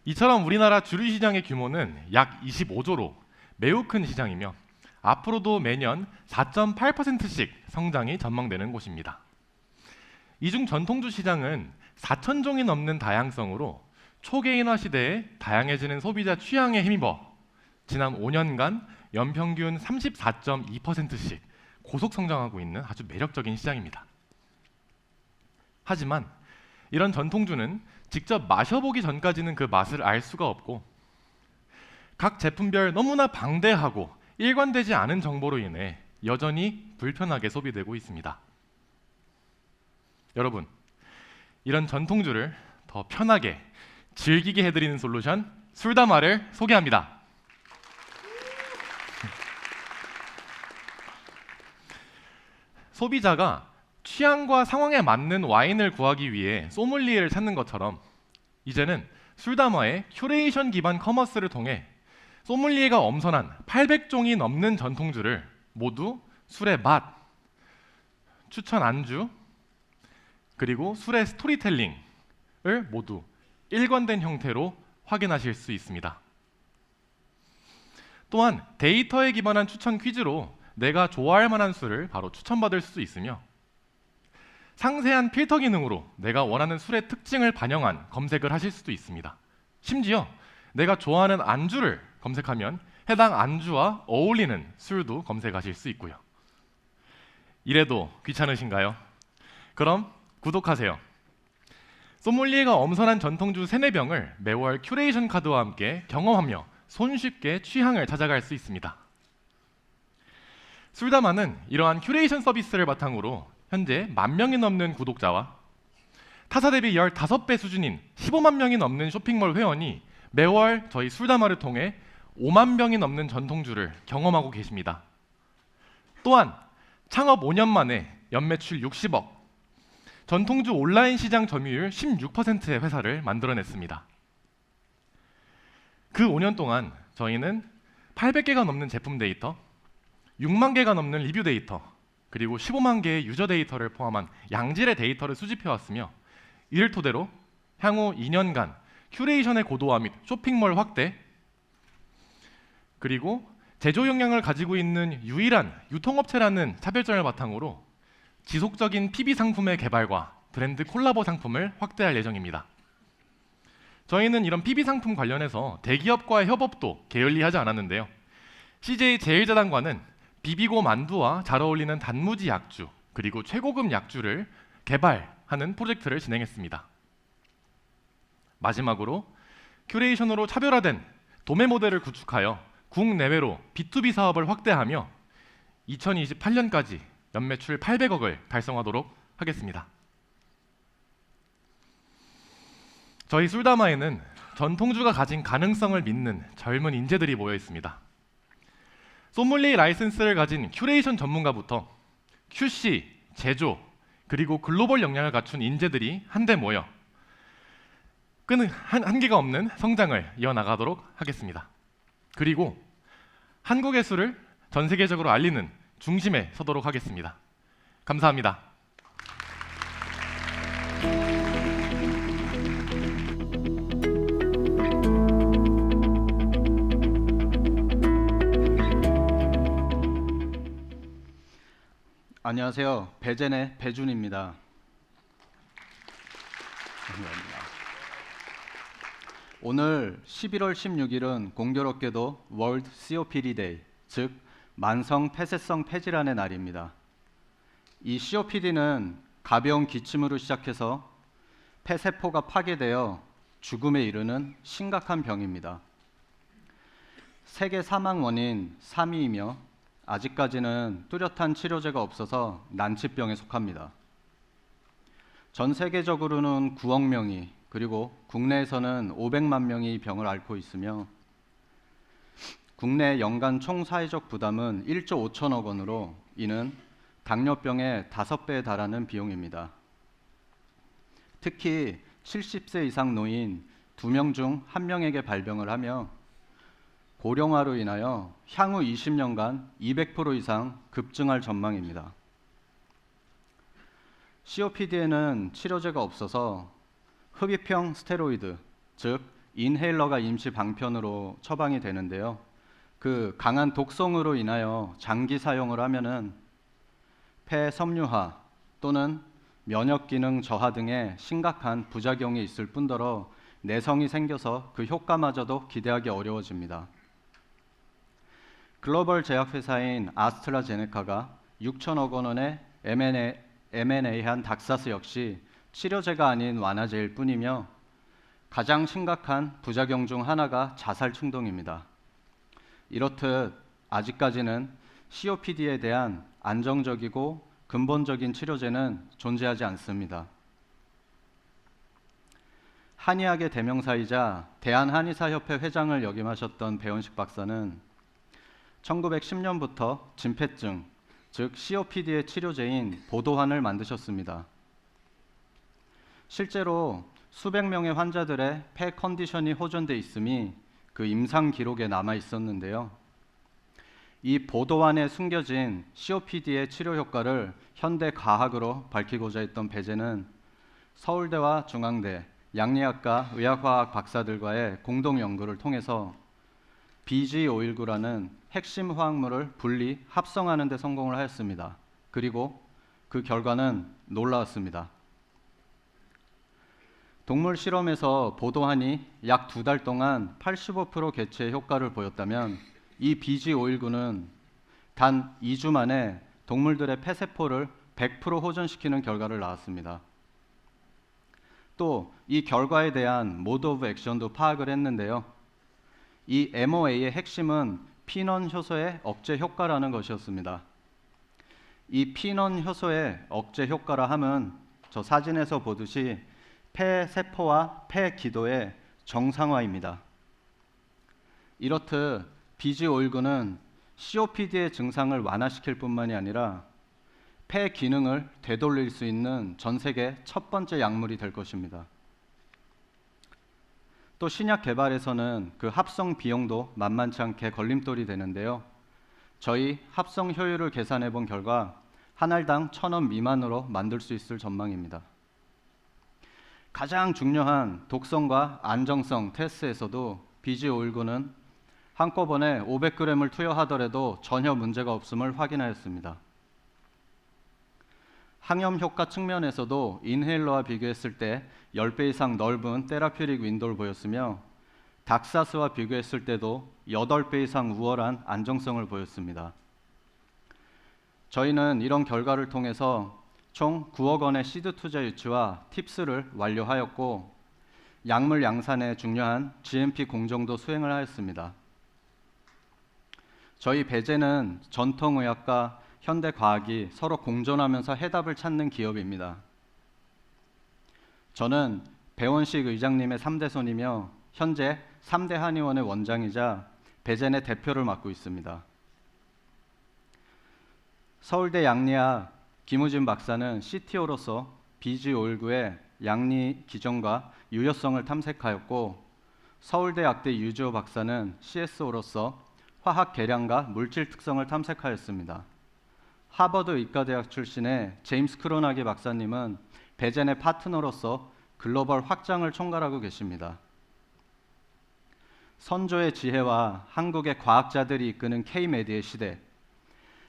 이처럼 우리나라 주류 시장의 규모는 약 25조로 매우 큰 시장이며 앞으로도 매년 4.8%씩 성장이 전망되는 곳입니다. 이중 전통주 시장은 4,000종이 넘는 다양성으로 초개인화 시대에 다양해지는 소비자 취향에 힘입어 지난 5년간 연평균 34.2%씩 고속 성장하고 있는 아주 매력적인 시장입니다. 하지만 이런 전통주는 직접 마셔보기 전까지는 그 맛을 알 수가 없고 각 제품별 너무나 방대하고 일관되지 않은 정보로 인해 여전히 불편하게 소비되고 있습니다. 여러분, 이런 전통주를 더 편하게 즐기게 해드리는 솔루션 술다마를 소개합니다. 소비자가 취향과 상황에 맞는 와인을 구하기 위해 소믈리에를 찾는 것처럼 이제는 술다마의 큐레이션 기반 커머스를 통해 소믈리에가 엄선한 800종이 넘는 전통주를 모두 술의 맛, 추천 안주, 그리고 술의 스토리텔링을 모두 일관된 형태로 확인하실 수 있습니다. 또한 데이터에 기반한 추천 퀴즈로 내가 좋아할 만한 술을 바로 추천받을 수 있으며 상세한 필터 기능으로 내가 원하는 술의 특징을 반영한 검색을 하실 수도 있습니다. 심지어 내가 좋아하는 안주를 검색하면 해당 안주와 어울리는 술도 검색하실 수 있고요. 이래도 귀찮으신가요? 그럼 구독하세요. 소믈리에가 엄선한 전통주 3-4병을 매월 큐레이션 카드와 함께 경험하며 손쉽게 취향을 찾아갈 수 있습니다. 술다마는 이러한 큐레이션 서비스를 바탕으로 현재 10,000명이 넘는 구독자와 타사 대비 15배 수준인 15만 명이 넘는 쇼핑몰 회원이 매월 저희 술다마를 통해 5만 병이 넘는 전통주를 경험하고 계십니다. 또한 창업 5년 만에 연매출 60억, 전통주 온라인 시장 점유율 16%의 회사를 만들어냈습니다. 그 5년 동안 저희는 800개가 넘는 제품 데이터, 6만 개가 넘는 리뷰 데이터, 그리고 15만 개의 유저 데이터를 포함한 양질의 데이터를 수집해왔으며 이를 토대로 향후 2년간 큐레이션의 고도화 및 쇼핑몰 확대, 그리고 제조 역량을 가지고 있는 유일한 유통업체라는 차별점을 바탕으로 지속적인 PB 상품의 개발과 브랜드 콜라보 상품을 확대할 예정입니다. 저희는 이런 PB 상품 관련해서 대기업과의 협업도 게을리하지 않았는데요. CJ 제일제당과는 비비고 만두와 잘 어울리는 단무지 약주, 그리고 최고급 약주를 개발하는 프로젝트를 진행했습니다. 마지막으로 큐레이션으로 차별화된 도매 모델을 구축하여 국내외로 B2B 사업을 확대하며 2028년까지 연매출 800억을 달성하도록 하겠습니다. 저희 술다마에는 전통주가 가진 가능성을 믿는 젊은 인재들이 모여 있습니다. 소믈리에 라이센스를 가진 큐레이션 전문가부터 QC, 제조, 그리고 글로벌 역량을 갖춘 인재들이 한데 모여 끄는 한계가 없는 성장을 이어나가도록 하겠습니다. 그리고 한국의 술을 전 세계적으로 알리는 중심에 서도록 하겠습니다. 감사합니다. 안녕하세요. 배젠의 배준입니다. 감사합니다. 오늘 11월 16일은 공교롭게도 월드 COPD 데이, 즉 만성 폐쇄성 폐질환의 날입니다. 이 COPD는 가벼운 기침으로 시작해서 폐세포가 파괴되어 죽음에 이르는 심각한 병입니다. 세계 사망 원인 3위이며 아직까지는 뚜렷한 치료제가 없어서 난치병에 속합니다. 전 세계적으로는 9억 명이, 그리고 국내에서는 500만 명이 이 병을 앓고 있으며 국내 연간 총 사회적 부담은 1조 5천억 원으로 이는 당뇨병의 5배에 달하는 비용입니다. 특히 70세 이상 노인 2명 중 1명에게 발병을 하며 고령화로 인하여 향후 20년간 200% 이상 급증할 전망입니다. COPD에는 치료제가 없어서 흡입형 스테로이드, 즉 인헤일러가 임시 방편으로 처방이 되는데요. 그 강한 독성으로 인하여 장기 사용을 하면은 폐섬유화 또는 면역 기능 저하 등의 심각한 부작용이 있을 뿐더러 내성이 생겨서 그 효과마저도 기대하기 어려워집니다. 글로벌 제약회사인 아스트라제네카가 6천억 원의 M&A한 닥사스 역시 치료제가 아닌 완화제일 뿐이며 가장 심각한 부작용 중 하나가 자살 충동입니다. 이렇듯 아직까지는 COPD에 대한 안정적이고 근본적인 치료제는 존재하지 않습니다. 한의학의 대명사이자 대한한의사협회 회장을 역임하셨던 배원식 박사는 1910년부터 진폐증, 즉 COPD의 치료제인 보도환을 만드셨습니다. 실제로 수백 명의 환자들의 폐 컨디션이 호전돼 있음이 그 임상 기록에 남아 있었는데요. 이 보도환에 숨겨진 COPD의 치료 효과를 현대 과학으로 밝히고자 했던 배제는 서울대와 중앙대, 양리학과 의학화학 박사들과의 공동 연구를 통해서 BG519라는 핵심 화학물을 분리, 합성하는 데 성공을 하였습니다. 그리고 그 결과는 놀라웠습니다. 동물 실험에서 보도환이 약 2달 동안 85% 개체의 효과를 보였다면 이 BG519는 단 2주 만에 동물들의 폐세포를 100% 호전시키는 결과를 낳았습니다. 또 이 결과에 대한 모드 오브 액션도 파악을 했는데요. 이 MOA의 핵심은 피넌 효소의 억제 효과라는 것이었습니다. 이 피넌 효소의 억제 효과라 함은 저 사진에서 보듯이 폐세포와 폐기도의 정상화입니다. 이렇듯 BG519는 COPD의 증상을 완화시킬 뿐만이 아니라 폐 기능을 되돌릴 수 있는 전 세계 첫 번째 약물이 될 것입니다. 또 신약 개발에서는 그 합성 비용도 만만치 않게 걸림돌이 되는데요. 저희 합성 효율을 계산해 본 결과 한 알당 1,000원 미만으로 만들 수 있을 전망입니다. 가장 중요한 독성과 안정성 테스트에서도 BG519는 한꺼번에 500g을 투여하더라도 전혀 문제가 없음을 확인하였습니다. 항염 효과 측면에서도 인헤일러와 비교했을 때 10배 이상 넓은 테라퓨틱 윈도우를 보였으며 닥사스와 비교했을 때도 8배 이상 우월한 안정성을 보였습니다. 저희는 이런 결과를 통해서 총 9억 원의 시드 투자 유치와 팁스를 완료하였고 약물 양산에 중요한 GMP 공정도 수행을 하였습니다. 저희 배제는 전통의학과 현대과학이 서로 공존하면서 해답을 찾는 기업입니다. 저는 배원식 의장님의 3대 손이며 현재 3대 한의원의 원장이자 배젠의 대표를 맡고 있습니다. 서울대 양리학 김우진 박사는 CTO로서 BG519의 양리 기전과 유효성을 탐색하였고 서울대 약대 유지호 박사는 CSO로서 화학 계량과 물질 특성을 탐색하였습니다. 하버드 의과대학 출신의 제임스 크로나기 박사님은 배젠의 파트너로서 글로벌 확장을 총괄하고 계십니다. 선조의 지혜와 한국의 과학자들이 이끄는 K-메디의 시대,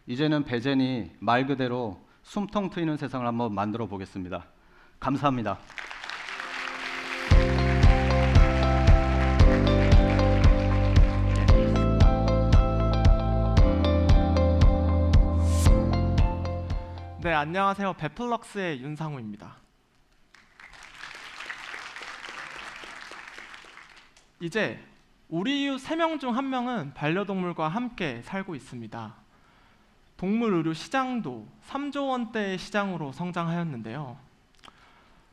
이제는 배젠이 말 그대로 숨통 트이는 세상을 한번 만들어 보겠습니다. 감사합니다. 네, 안녕하세요. 베플럭스의 윤상우입니다. 이제 우리 이웃 3명 중 1명은 반려동물과 함께 살고 있습니다. 동물 의료 시장도 3조 원대의 시장으로 성장하였는데요.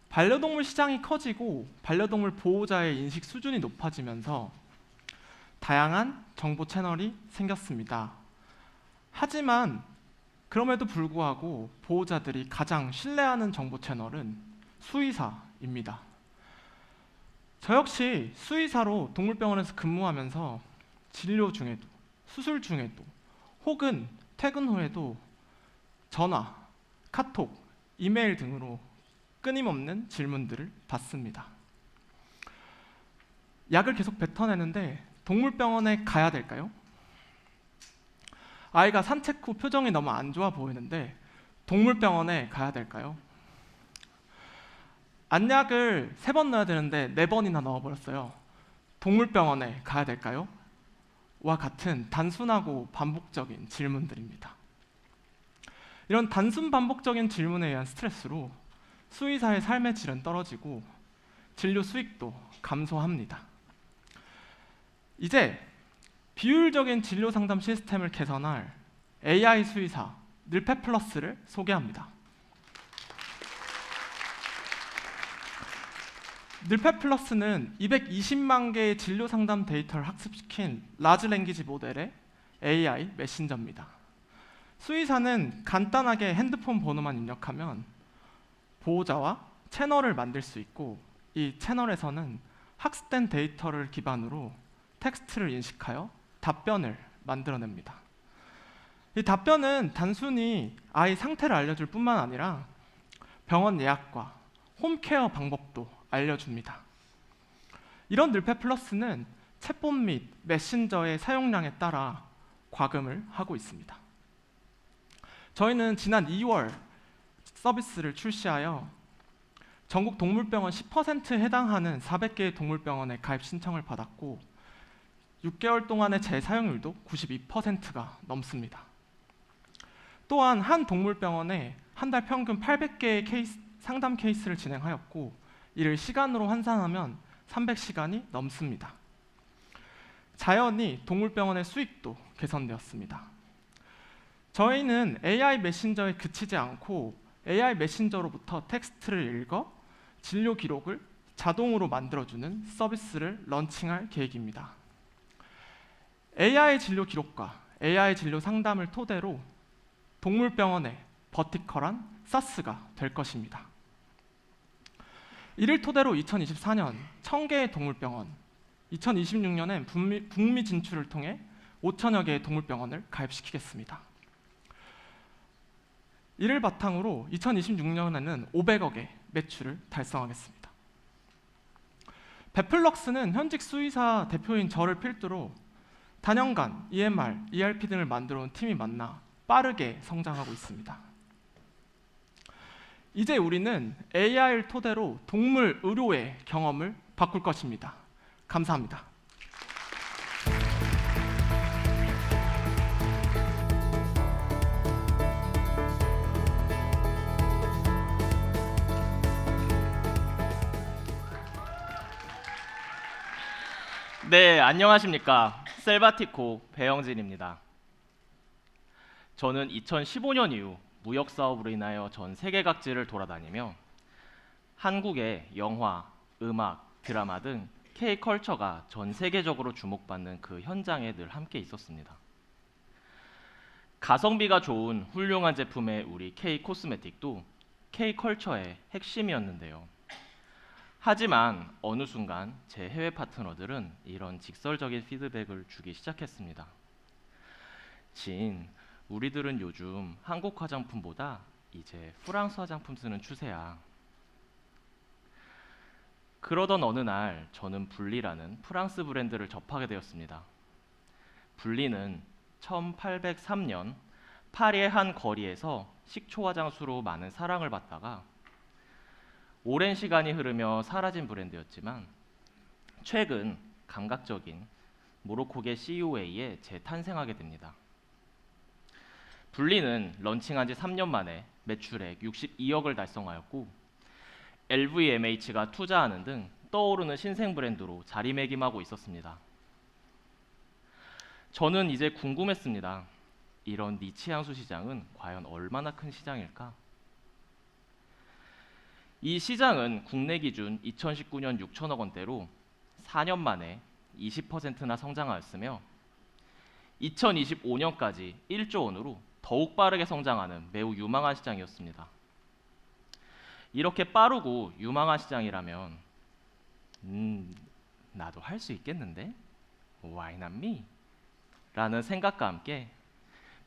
반려동물 시장이 커지고 반려동물 보호자의 인식 수준이 높아지면서 다양한 정보 채널이 생겼습니다. 하지만 그럼에도 불구하고 보호자들이 가장 신뢰하는 정보 채널은 수의사입니다. 저 역시 수의사로 동물병원에서 근무하면서 진료 중에도, 수술 중에도, 혹은 퇴근 후에도 전화, 카톡, 이메일 등으로 끊임없는 질문들을 받습니다. 약을 계속 뱉어내는데 동물병원에 가야 될까요? 아이가 산책 후 표정이 너무 안 좋아 보이는데 동물병원에 가야 될까요? 안약을 3번 넣어야 되는데 4번이나 넣어버렸어요. 동물병원에 가야 될까요? 같은 단순하고 반복적인 질문들입니다. 이런 단순 반복적인 질문에 의한 스트레스로 수의사의 삶의 질은 떨어지고 진료 수익도 감소합니다. 이제 비효율적인 진료 상담 시스템을 개선할 AI 수의사 늘페 플러스를 소개합니다. 늘페 플러스는 220만 개의 진료 상담 데이터를 학습시킨 라지 랭귀지 모델의 AI 메신저입니다. 수의사는 간단하게 핸드폰 번호만 입력하면 보호자와 채널을 만들 수 있고, 이 채널에서는 학습된 데이터를 기반으로 텍스트를 인식하여 답변을 만들어냅니다. 이 답변은 단순히 아이 상태를 알려줄 뿐만 아니라 병원 예약과 홈케어 방법도 알려줍니다. 이런 늘페 플러스는 챗봇 및 메신저의 사용량에 따라 과금을 하고 있습니다. 저희는 지난 2월 서비스를 출시하여 전국 동물병원 10%에 해당하는 400개의 동물병원에 가입 신청을 받았고 6개월 동안의 재사용률도 92%가 넘습니다. 또한 한 동물병원에 한 달 평균 800개의 상담 케이스를 진행하였고 이를 시간으로 환산하면 300시간이 넘습니다. 자연히 동물병원의 수익도 개선되었습니다. 저희는 AI 메신저에 그치지 않고 AI 메신저로부터 텍스트를 읽어 진료 기록을 자동으로 만들어주는 서비스를 런칭할 계획입니다. AI 진료 기록과 AI 진료 상담을 토대로 동물병원의 버티컬한 사스가 될 것입니다. 이를 토대로 2024년 1000개의 동물병원, 2026년엔 북미 진출을 통해 5천여 개의 동물병원을 가입시키겠습니다. 이를 바탕으로 2026년에는 500억의 매출을 달성하겠습니다. 베플럭스는 현직 수의사 대표인 저를 필두로 단연간 EMR, ERP 등을 만들어 온 팀이 만나 빠르게 성장하고 있습니다. 이제 우리는 AI를 토대로 동물 의료의 경험을 바꿀 것입니다. 감사합니다. 네, 안녕하십니까. 셀바티코 배영진입니다. 저는 2015년 이후 무역 사업으로 인하여 전 세계 각지를 돌아다니며 한국의 영화, 음악, 드라마 등 K-컬처가 전 세계적으로 주목받는 그 현장에 늘 함께 있었습니다. 가성비가 좋은 훌륭한 제품의 우리 K-코스메틱도 K-컬처의 핵심이었는데요. 하지만 어느 순간 제 해외 파트너들은 이런 직설적인 피드백을 주기 시작했습니다. 진, 우리들은 요즘 한국 화장품보다 이제 프랑스 화장품 쓰는 추세야. 그러던 어느 날 저는 분리라는 프랑스 브랜드를 접하게 되었습니다. 분리는 1803년 파리의 한 거리에서 식초 화장수로 많은 사랑을 받다가 오랜 시간이 흐르며 사라진 브랜드였지만 최근 감각적인 모로코계 CEO에 재탄생하게 됩니다. 분리는 런칭한 지 3년 만에 매출액 62억을 달성하였고 LVMH가 투자하는 등 떠오르는 신생 브랜드로 자리매김하고 있었습니다. 저는 이제 궁금했습니다. 이런 니치 향수 시장은 과연 얼마나 큰 시장일까? 이 시장은 국내 기준 2019년 6천억 원대로 4년 만에 20%나 성장하였으며 2025년까지 1조 원으로 더욱 빠르게 성장하는 매우 유망한 시장이었습니다. 이렇게 빠르고 유망한 시장이라면 나도 할 수 있겠는데? Why not me? 라는 생각과 함께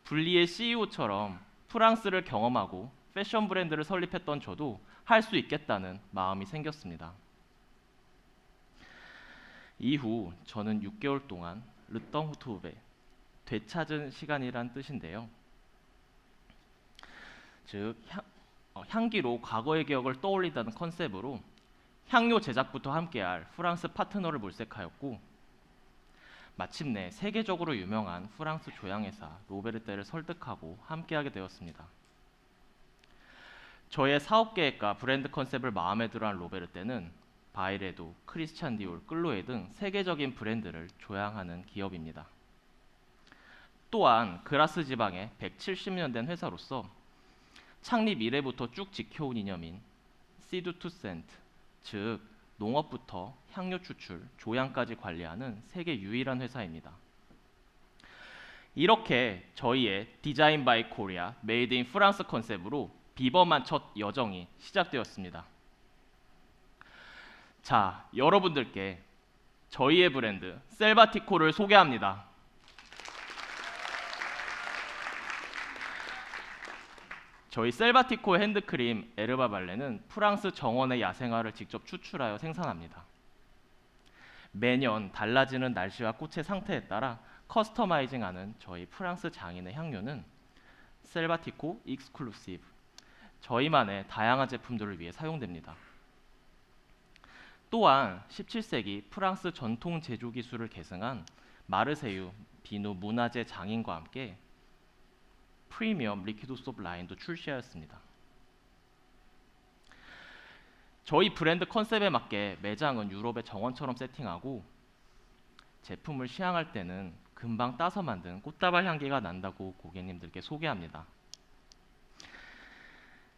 분리의 CEO처럼 프랑스를 경험하고 패션 브랜드를 설립했던 저도 할 수 있겠다는 마음이 생겼습니다. 이후 저는 6개월 동안 르덩후투베, 되찾은 시간이란 뜻인데요. 즉 향기로 과거의 기억을 떠올린다는 컨셉으로 향료 제작부터 함께할 프랑스 파트너를 물색하였고 마침내 세계적으로 유명한 프랑스 조향회사 로베르테를 설득하고 함께하게 되었습니다. 저의 사업 계획과 브랜드 컨셉을 마음에 들어한 로베르테는 바이레도, 크리스찬 디올, 클로에 등 세계적인 브랜드를 조향하는 기업입니다. 또한 그라스 지방의 170년 된 회사로서 창립 이래부터 쭉 지켜온 이념인 시드 투 센트, 즉 농업부터 향료 추출, 조향까지 관리하는 세계 유일한 회사입니다. 이렇게 저희의 디자인 바이 코리아, 메이드 인 프랑스 컨셉으로 비범한 첫 여정이 시작되었습니다. 자, 여러분들께 저희의 브랜드 셀바티코를 소개합니다. 저희 셀바티코 핸드크림 에르바 발레는 프랑스 정원의 야생화를 직접 추출하여 생산합니다. 매년 달라지는 날씨와 꽃의 상태에 따라 커스터마이징하는 저희 프랑스 장인의 향료는 셀바티코 익스클루시브, 저희만의 다양한 제품들을 위해 사용됩니다. 또한 17세기 프랑스 전통 제조 기술을 계승한 마르세유 비누 문화재 장인과 함께 프리미엄 리퀴드 소프 라인도 출시하였습니다. 저희 브랜드 컨셉에 맞게 매장은 유럽의 정원처럼 세팅하고 제품을 시향할 때는 금방 따서 만든 꽃다발 향기가 난다고 고객님들께 소개합니다.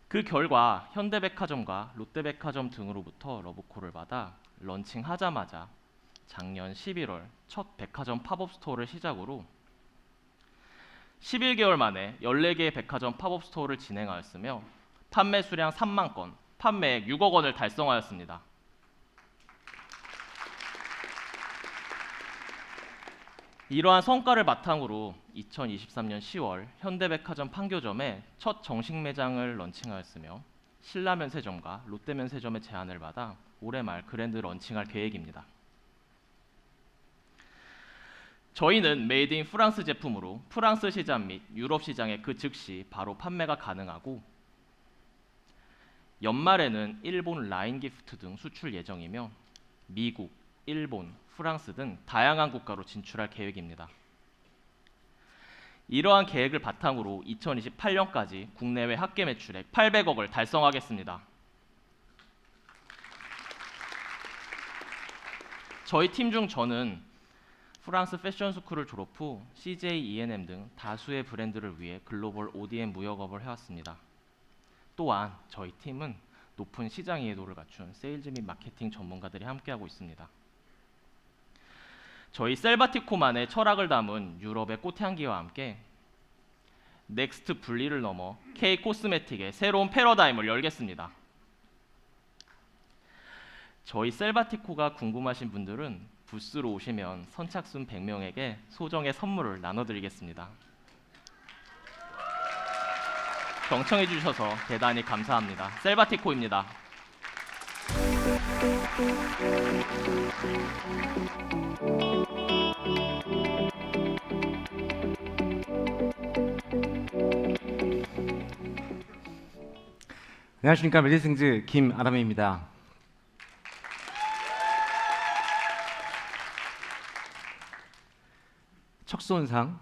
그 결과 현대백화점과 롯데백화점 등으로부터 러브콜을 받아 런칭하자마자 작년 11월 첫 백화점 팝업 스토어를 시작으로 11개월 만에 14개의 백화점 팝업 스토어를 진행하였으며 판매 수량 3만 건, 판매액 6억 원을 달성하였습니다. 이러한 성과를 바탕으로 2023년 10월 현대백화점 판교점에 첫 정식 매장을 런칭하였으며 신라면세점과 롯데면세점의 제안을 받아 올해 말 그랜드 런칭할 계획입니다. 저희는 메이드 인 프랑스 제품으로 프랑스 시장 및 유럽 시장에 그 즉시 바로 판매가 가능하고 연말에는 일본 라인 기프트 등 수출 예정이며 미국, 일본, 프랑스 등 다양한 국가로 진출할 계획입니다. 이러한 계획을 바탕으로 2028년까지 국내외 합계 매출액 800억을 달성하겠습니다. 저희 팀 중 저는 프랑스 패션 스쿨을 졸업 후 CJ E&M 등 다수의 브랜드를 위해 글로벌 ODM 무역업을 해왔습니다. 또한 저희 팀은 높은 시장 이해도를 갖춘 세일즈 및 마케팅 전문가들이 함께하고 있습니다. 저희 셀바티코만의 철학을 담은 유럽의 꽃향기와 함께 넥스트 분리를 넘어 K 코스메틱의 새로운 패러다임을 열겠습니다. 저희 셀바티코가 궁금하신 분들은 부스로 오시면 선착순 100명에게 소정의 선물을 나눠드리겠습니다. 경청해 주셔서 대단히 감사합니다. 셀바티코입니다. 안녕하십니까, 메디싱즈 김아람입니다. 척수손상,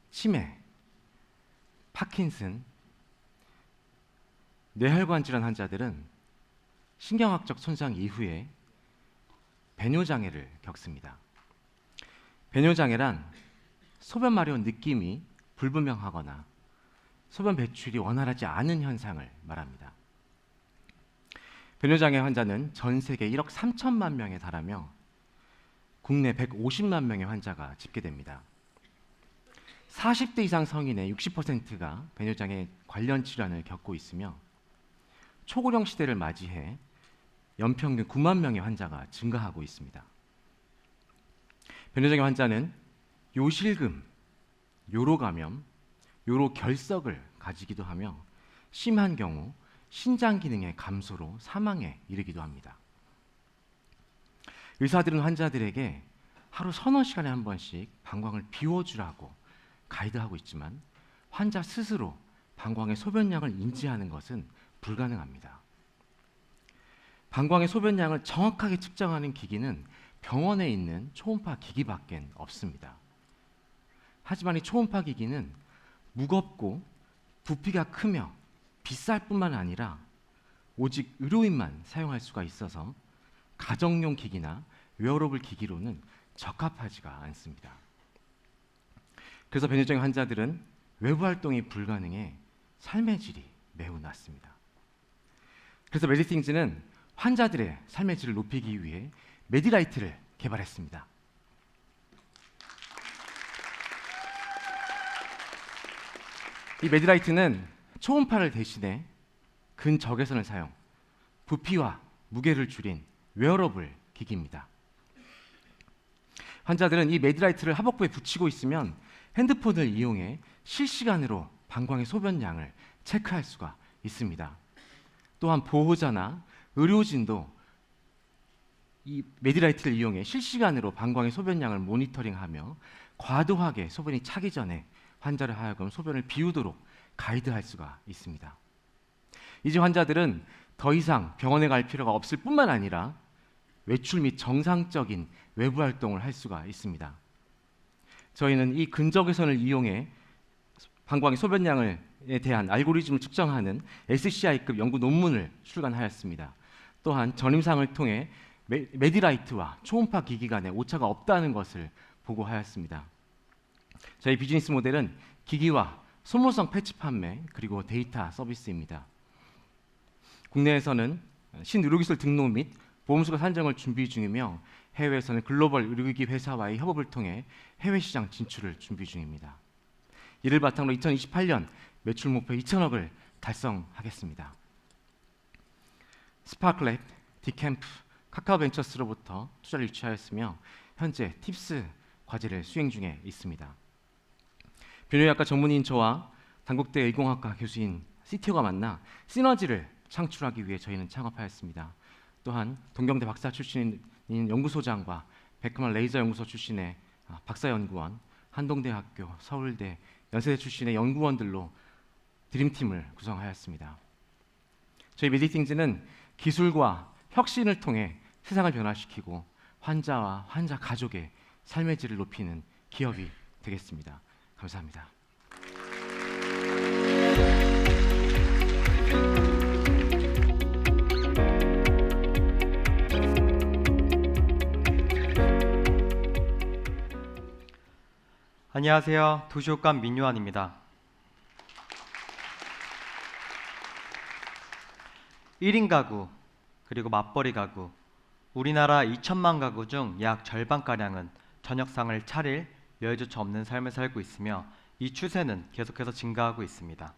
치매, 파킨슨, 뇌혈관 질환 환자들은 신경학적 손상 이후에 배뇨장애를 겪습니다. 배뇨장애란 소변 마려운 느낌이 불분명하거나 소변 배출이 원활하지 않은 현상을 말합니다. 배뇨장애 환자는 전 세계 1억 3천만 명에 달하며 국내 150만 명의 환자가 집계됩니다. 40대 이상 성인의 60%가 배뇨장애 관련 질환을 겪고 있으며 초고령 시대를 맞이해 연평균 9만 명의 환자가 증가하고 있습니다. 배뇨장애 환자는 요실금, 요로감염, 요로결석을 가지기도 하며 심한 경우 신장 기능의 감소로 사망에 이르기도 합니다. 의사들은 환자들에게 하루 서너 시간에 한 번씩 방광을 비워주라고 가이드하고 있지만 환자 스스로 방광의 소변량을 인지하는 것은 불가능합니다. 방광의 소변량을 정확하게 측정하는 기기는 병원에 있는 초음파 기기밖에 없습니다. 하지만 이 초음파 기기는 무겁고 부피가 크며 비쌀 뿐만 아니라 오직 의료인만 사용할 수가 있어서 가정용 기기나 웨어러블 기기로는 적합하지가 않습니다. 그래서 변효장애 환자들은 외부 활동이 불가능해 삶의 질이 매우 낮습니다. 그래서 메디띵즈는 환자들의 삶의 질을 높이기 위해 메디라이트를 개발했습니다. 이 메디라이트는 초음파를 대신해 근적외선을 사용, 부피와 무게를 줄인 웨어러블 기기입니다. 환자들은 이 메디라이트를 하복부에 붙이고 있으면 핸드폰을 이용해 실시간으로 방광의 소변량을 체크할 수가 있습니다. 또한 보호자나 의료진도 이 메디라이트를 이용해 실시간으로 방광의 소변량을 모니터링하며 과도하게 소변이 차기 전에 환자를 하여금 소변을 비우도록 가이드할 수가 있습니다. 이제 환자들은 더 이상 병원에 갈 필요가 없을 뿐만 아니라 외출 및 정상적인 외부 활동을 할 수가 있습니다. 저희는 이 근적외선을 이용해 방광의 소변량에 대한 알고리즘을 측정하는 SCI급 연구 논문을 출간하였습니다. 또한 전임상을 통해 메디라이트와 초음파 기기 간에 오차가 없다는 것을 보고하였습니다. 저희 비즈니스 모델은 기기와 소모성 패치 판매 그리고 데이터 서비스입니다. 국내에서는 신의료기술 등록 및 보험수가 산정을 준비 중이며 해외에서는 글로벌 의료기기 회사와의 협업을 통해 해외 시장 진출을 준비 중입니다. 이를 바탕으로 2028년 매출 목표 2천억을 달성하겠습니다. 스파크랩, 디캠프, 카카오벤처스로부터 투자를 유치하였으며 현재 팁스 과제를 수행 중에 있습니다. 변효약과 전문의인 저와 단국대 의공학과 교수인 CTO가 만나 시너지를 창출하기 위해 저희는 창업하였습니다. 또한 동경대 박사 출신인 연구소장과 베크만 레이저 연구소 출신의 박사연구원, 한동대학교, 서울대, 연세대 출신의 연구원들로 드림팀을 구성하였습니다. 저희 메디띵즈는 기술과 혁신을 통해 세상을 변화시키고 환자와 환자 가족의 삶의 질을 높이는 기업이 되겠습니다. 감사합니다. 안녕하세요. 도시옥감 민유한입니다. 1인 가구 그리고 맞벌이 가구, 우리나라 2천만 가구 중 약 절반가량은 저녁상을 차릴 여유조차 없는 삶을 살고 있으며 이 추세는 계속해서 증가하고 있습니다.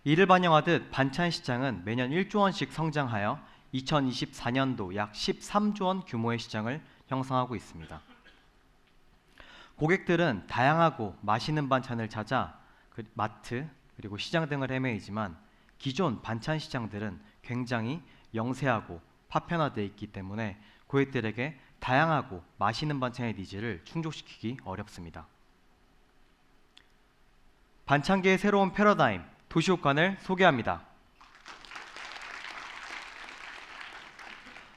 이를 반영하듯 반찬 시장은 매년 1조 원씩 성장하여 2024년도 약 13조 원 규모의 시장을 형성하고 있습니다. 고객들은 다양하고 맛있는 반찬을 찾아 마트 그리고 시장 등을 헤매이지만 기존 반찬 시장들은 굉장히 영세하고 파편화되어 있기 때문에 고객들에게 다양하고 맛있는 반찬의 니즈를 충족시키기 어렵습니다. 반찬계의 새로운 패러다임, 도시옥관을 소개합니다.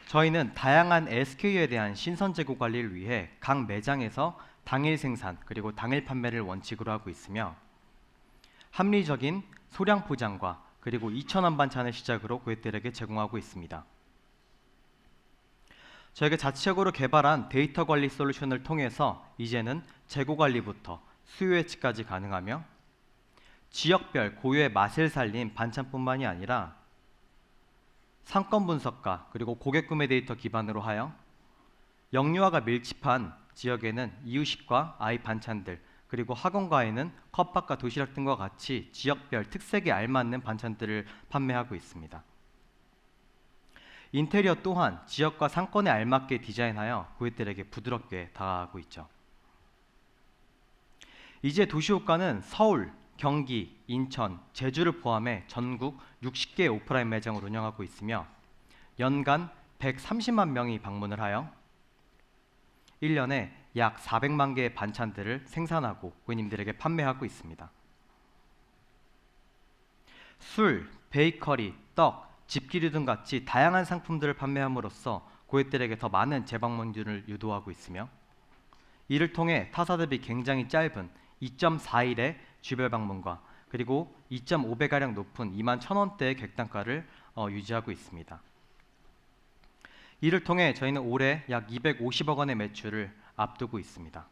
저희는 다양한 SKU에 대한 신선 재고 관리를 위해 각 매장에서 당일 생산 그리고 당일 판매를 원칙으로 하고 있으며 합리적인 소량 포장과 그리고 2,000원 반찬을 시작으로 고객들에게 제공하고 있습니다. 저희가 자체적으로 개발한 데이터 관리 솔루션을 통해서 이제는 재고 관리부터 수요 예측까지 가능하며 지역별 고유의 맛을 살린 반찬뿐만이 아니라 상권 분석과 그리고 고객 구매 데이터 기반으로 하여 영유아가 밀집한 지역에는 이유식과 아이 반찬들 그리고 학원가에는 컵밥과 도시락 등과 같이 지역별 특색에 알맞는 반찬들을 판매하고 있습니다. 인테리어 또한 지역과 상권에 알맞게 디자인하여 고객들에게 부드럽게 다가가고 있죠. 이제 도시옥가는 서울, 경기, 인천, 제주를 포함해 전국 60개의 오프라인 매장을 운영하고 있으며 연간 130만 명이 방문을 하여 1년에 약 400만 개의 반찬들을 생산하고 고객님들에게 판매하고 있습니다. 술, 베이커리, 떡, 집기류 등 같이 다양한 상품들을 판매함으로써 고객들에게 더 많은 재방문율을 유도하고 있으며 이를 통해 타사 대비 굉장히 짧은 2.4일의 주별 방문과 그리고 2.5배가량 높은 21,000원대의 객단가를 유지하고 있습니다. 이를 통해 저희는 올해 약 250억 원의 매출을 앞두고 있습니다.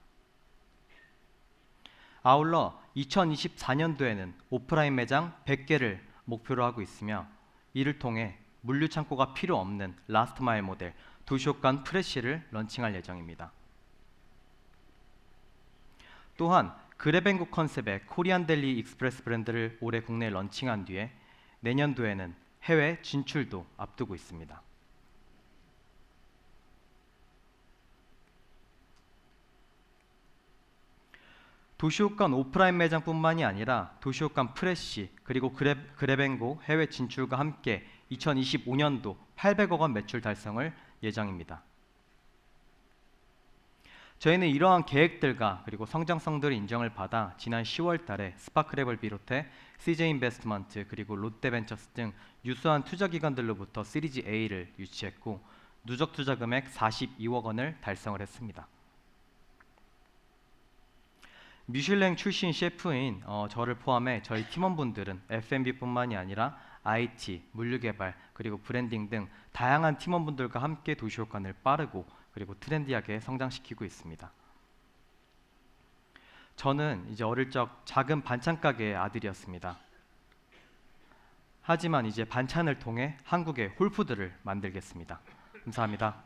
아울러 2024년도에는 오프라인 매장 100개를 목표로 하고 있으며 이를 통해 물류 창고가 필요 없는 라스트 마일 모델 도시옥간 프레쉬를 런칭할 예정입니다. 또한 그랩앤고 컨셉의 코리안 델리 익스프레스 브랜드를 올해 국내에 런칭한 뒤에 내년도에는 해외 진출도 앞두고 있습니다. 도시옥간 오프라인 매장뿐만이 아니라 도시옥간 프레쉬 그리고 그랩앤고 해외 진출과 함께 2025년도 800억 원 매출 달성을 예정입니다. 저희는 이러한 계획들과 그리고 성장성들을 인정을 받아 지난 10월 달에 스파크랩을 비롯해 CJ인베스트먼트 그리고 롯데벤처스 등 유수한 투자기관들로부터 시리즈 A를 유치했고 누적 투자 금액 42억 원을 달성을 했습니다. 미슐랭 출신 셰프인 저를 포함해 저희 팀원분들은 F&B뿐만이 아니라 IT, 물류개발, 그리고 브랜딩 등 다양한 팀원분들과 함께 도시옥간을 빠르고 그리고 트렌디하게 성장시키고 있습니다. 저는 이제 어릴 적 작은 반찬 가게의 아들이었습니다. 하지만 이제 반찬을 통해 한국의 홀푸드를 만들겠습니다. 감사합니다.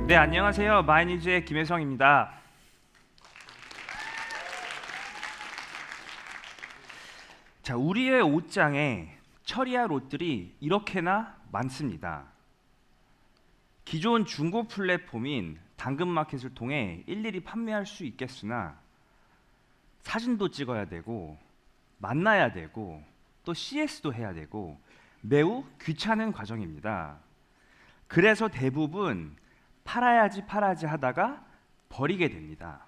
네, 안녕하세요. 마이니즈의 김혜성입니다. 자, 우리의 옷장에 처리할 옷들이 이렇게나 많습니다. 기존 중고 플랫폼인 당근마켓을 통해 일일이 판매할 수 있겠으나 사진도 찍어야 되고 만나야 되고 또 CS도 해야 되고 매우 귀찮은 과정입니다. 그래서 대부분 팔아야지 하다가 버리게 됩니다.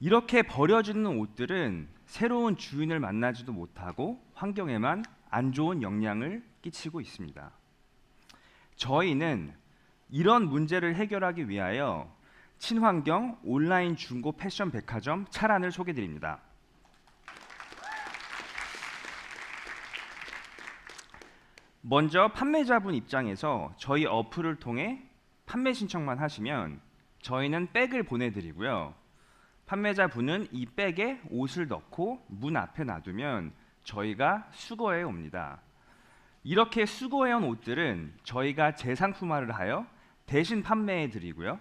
이렇게 버려지는 옷들은 새로운 주인을 만나지도 못하고 환경에만 안 좋은 영향을 끼치고 있습니다. 저희는 이런 문제를 해결하기 위하여 친환경 온라인 중고 패션 백화점 차란을 소개드립니다. 먼저 판매자분 입장에서 저희 어플을 통해 판매 신청만 하시면 저희는 백을 보내드리고요. 판매자분은 이 백에 옷을 넣고 문 앞에 놔두면 저희가 수거해 옵니다. 이렇게 수거해 온 옷들은 저희가 재상품화를 하여 대신 판매해 드리고요.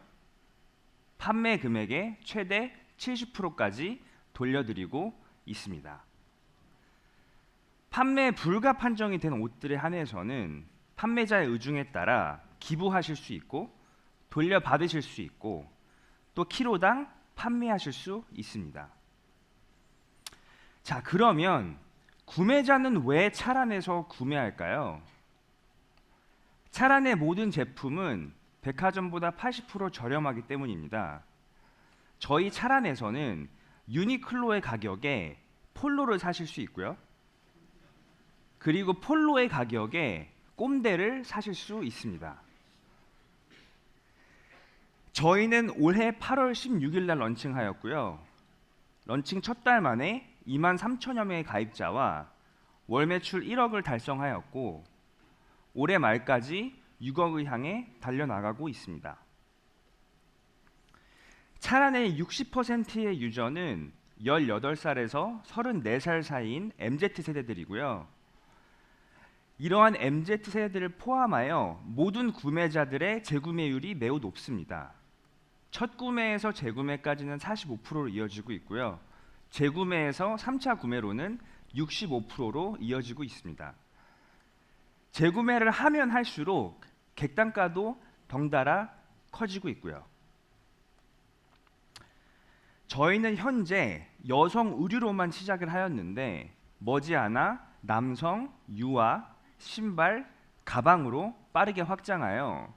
판매 금액의 최대 70%까지 돌려드리고 있습니다. 판매 불가 판정이 된 옷들에 한해서는 판매자의 의중에 따라 기부하실 수 있고 돌려받으실 수 있고 또 키로당 판매하실 수 있습니다. 자, 그러면 구매자는 왜 차란에서 구매할까요? 차란의 모든 제품은 백화점보다 80% 저렴하기 때문입니다. 저희 차란에서는 유니클로의 가격에 폴로를 사실 수 있고요. 그리고 폴로의 가격에 꼼데를 사실 수 있습니다. 저희는 올해 8월 16일 날 런칭하였고요. 런칭 첫 달 만에 23,000여 명의 가입자와 월 매출 1억을 달성하였고 올해 말까지 6억을 향해 달려나가고 있습니다. 차란의 60%의 유저는 18살에서 34살 사이인 MZ세대들이고요. 이러한 MZ세대들을 포함하여 모든 구매자들의 재구매율이 매우 높습니다. 첫 구매에서 재구매까지는 45%로 이어지고 있고요. 재구매에서 3차 구매로는 65%로 이어지고 있습니다. 재구매를 하면 할수록 객단가도 덩달아 커지고 있고요. 저희는 현재 여성 의류로만 시작을 하였는데 머지않아 남성, 유아, 신발, 가방으로 빠르게 확장하여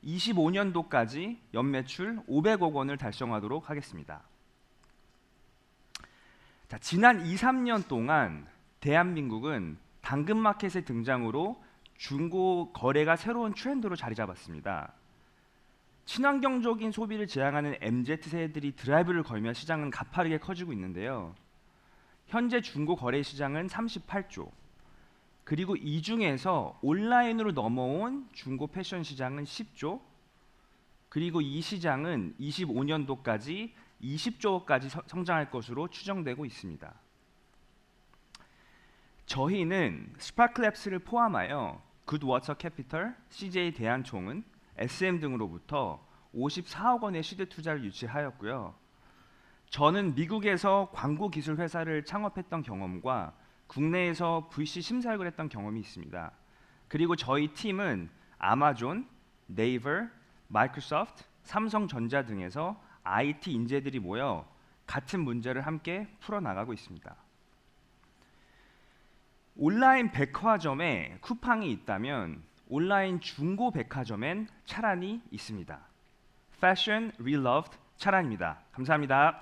25년도까지 연매출 500억 원을 달성하도록 하겠습니다. 자, 지난 2, 3년 동안 대한민국은 당근마켓의 등장으로 중고 거래가 새로운 트렌드로 자리 잡았습니다. 친환경적인 소비를 지향하는 MZ세대들이 드라이브를 걸며 시장은 가파르게 커지고 있는데요. 현재 중고 거래 시장은 38조, 그리고 이 중에서 온라인으로 넘어온 중고 패션 시장은 10조, 그리고 이 시장은 25년도까지 20조까지 성장할 것으로 추정되고 있습니다. 저희는 스파클랩스를 포함하여 굿워터 캐피털, CJ 대한총은, SM 등으로부터 54억 원의 시드 투자를 유치하였고요. 저는 미국에서 광고 기술 회사를 창업했던 경험과 국내에서 VC 심사역을 했던 경험이 있습니다. 그리고 저희 팀은 아마존, 네이버, 마이크로소프트, 삼성전자 등에서 IT 인재들이 모여 같은 문제를 함께 풀어나가고 있습니다. 온라인 백화점에 쿠팡이 있다면 온라인 중고 백화점엔 차란이 있습니다. Fashion Reloved 차란입니다. 감사합니다.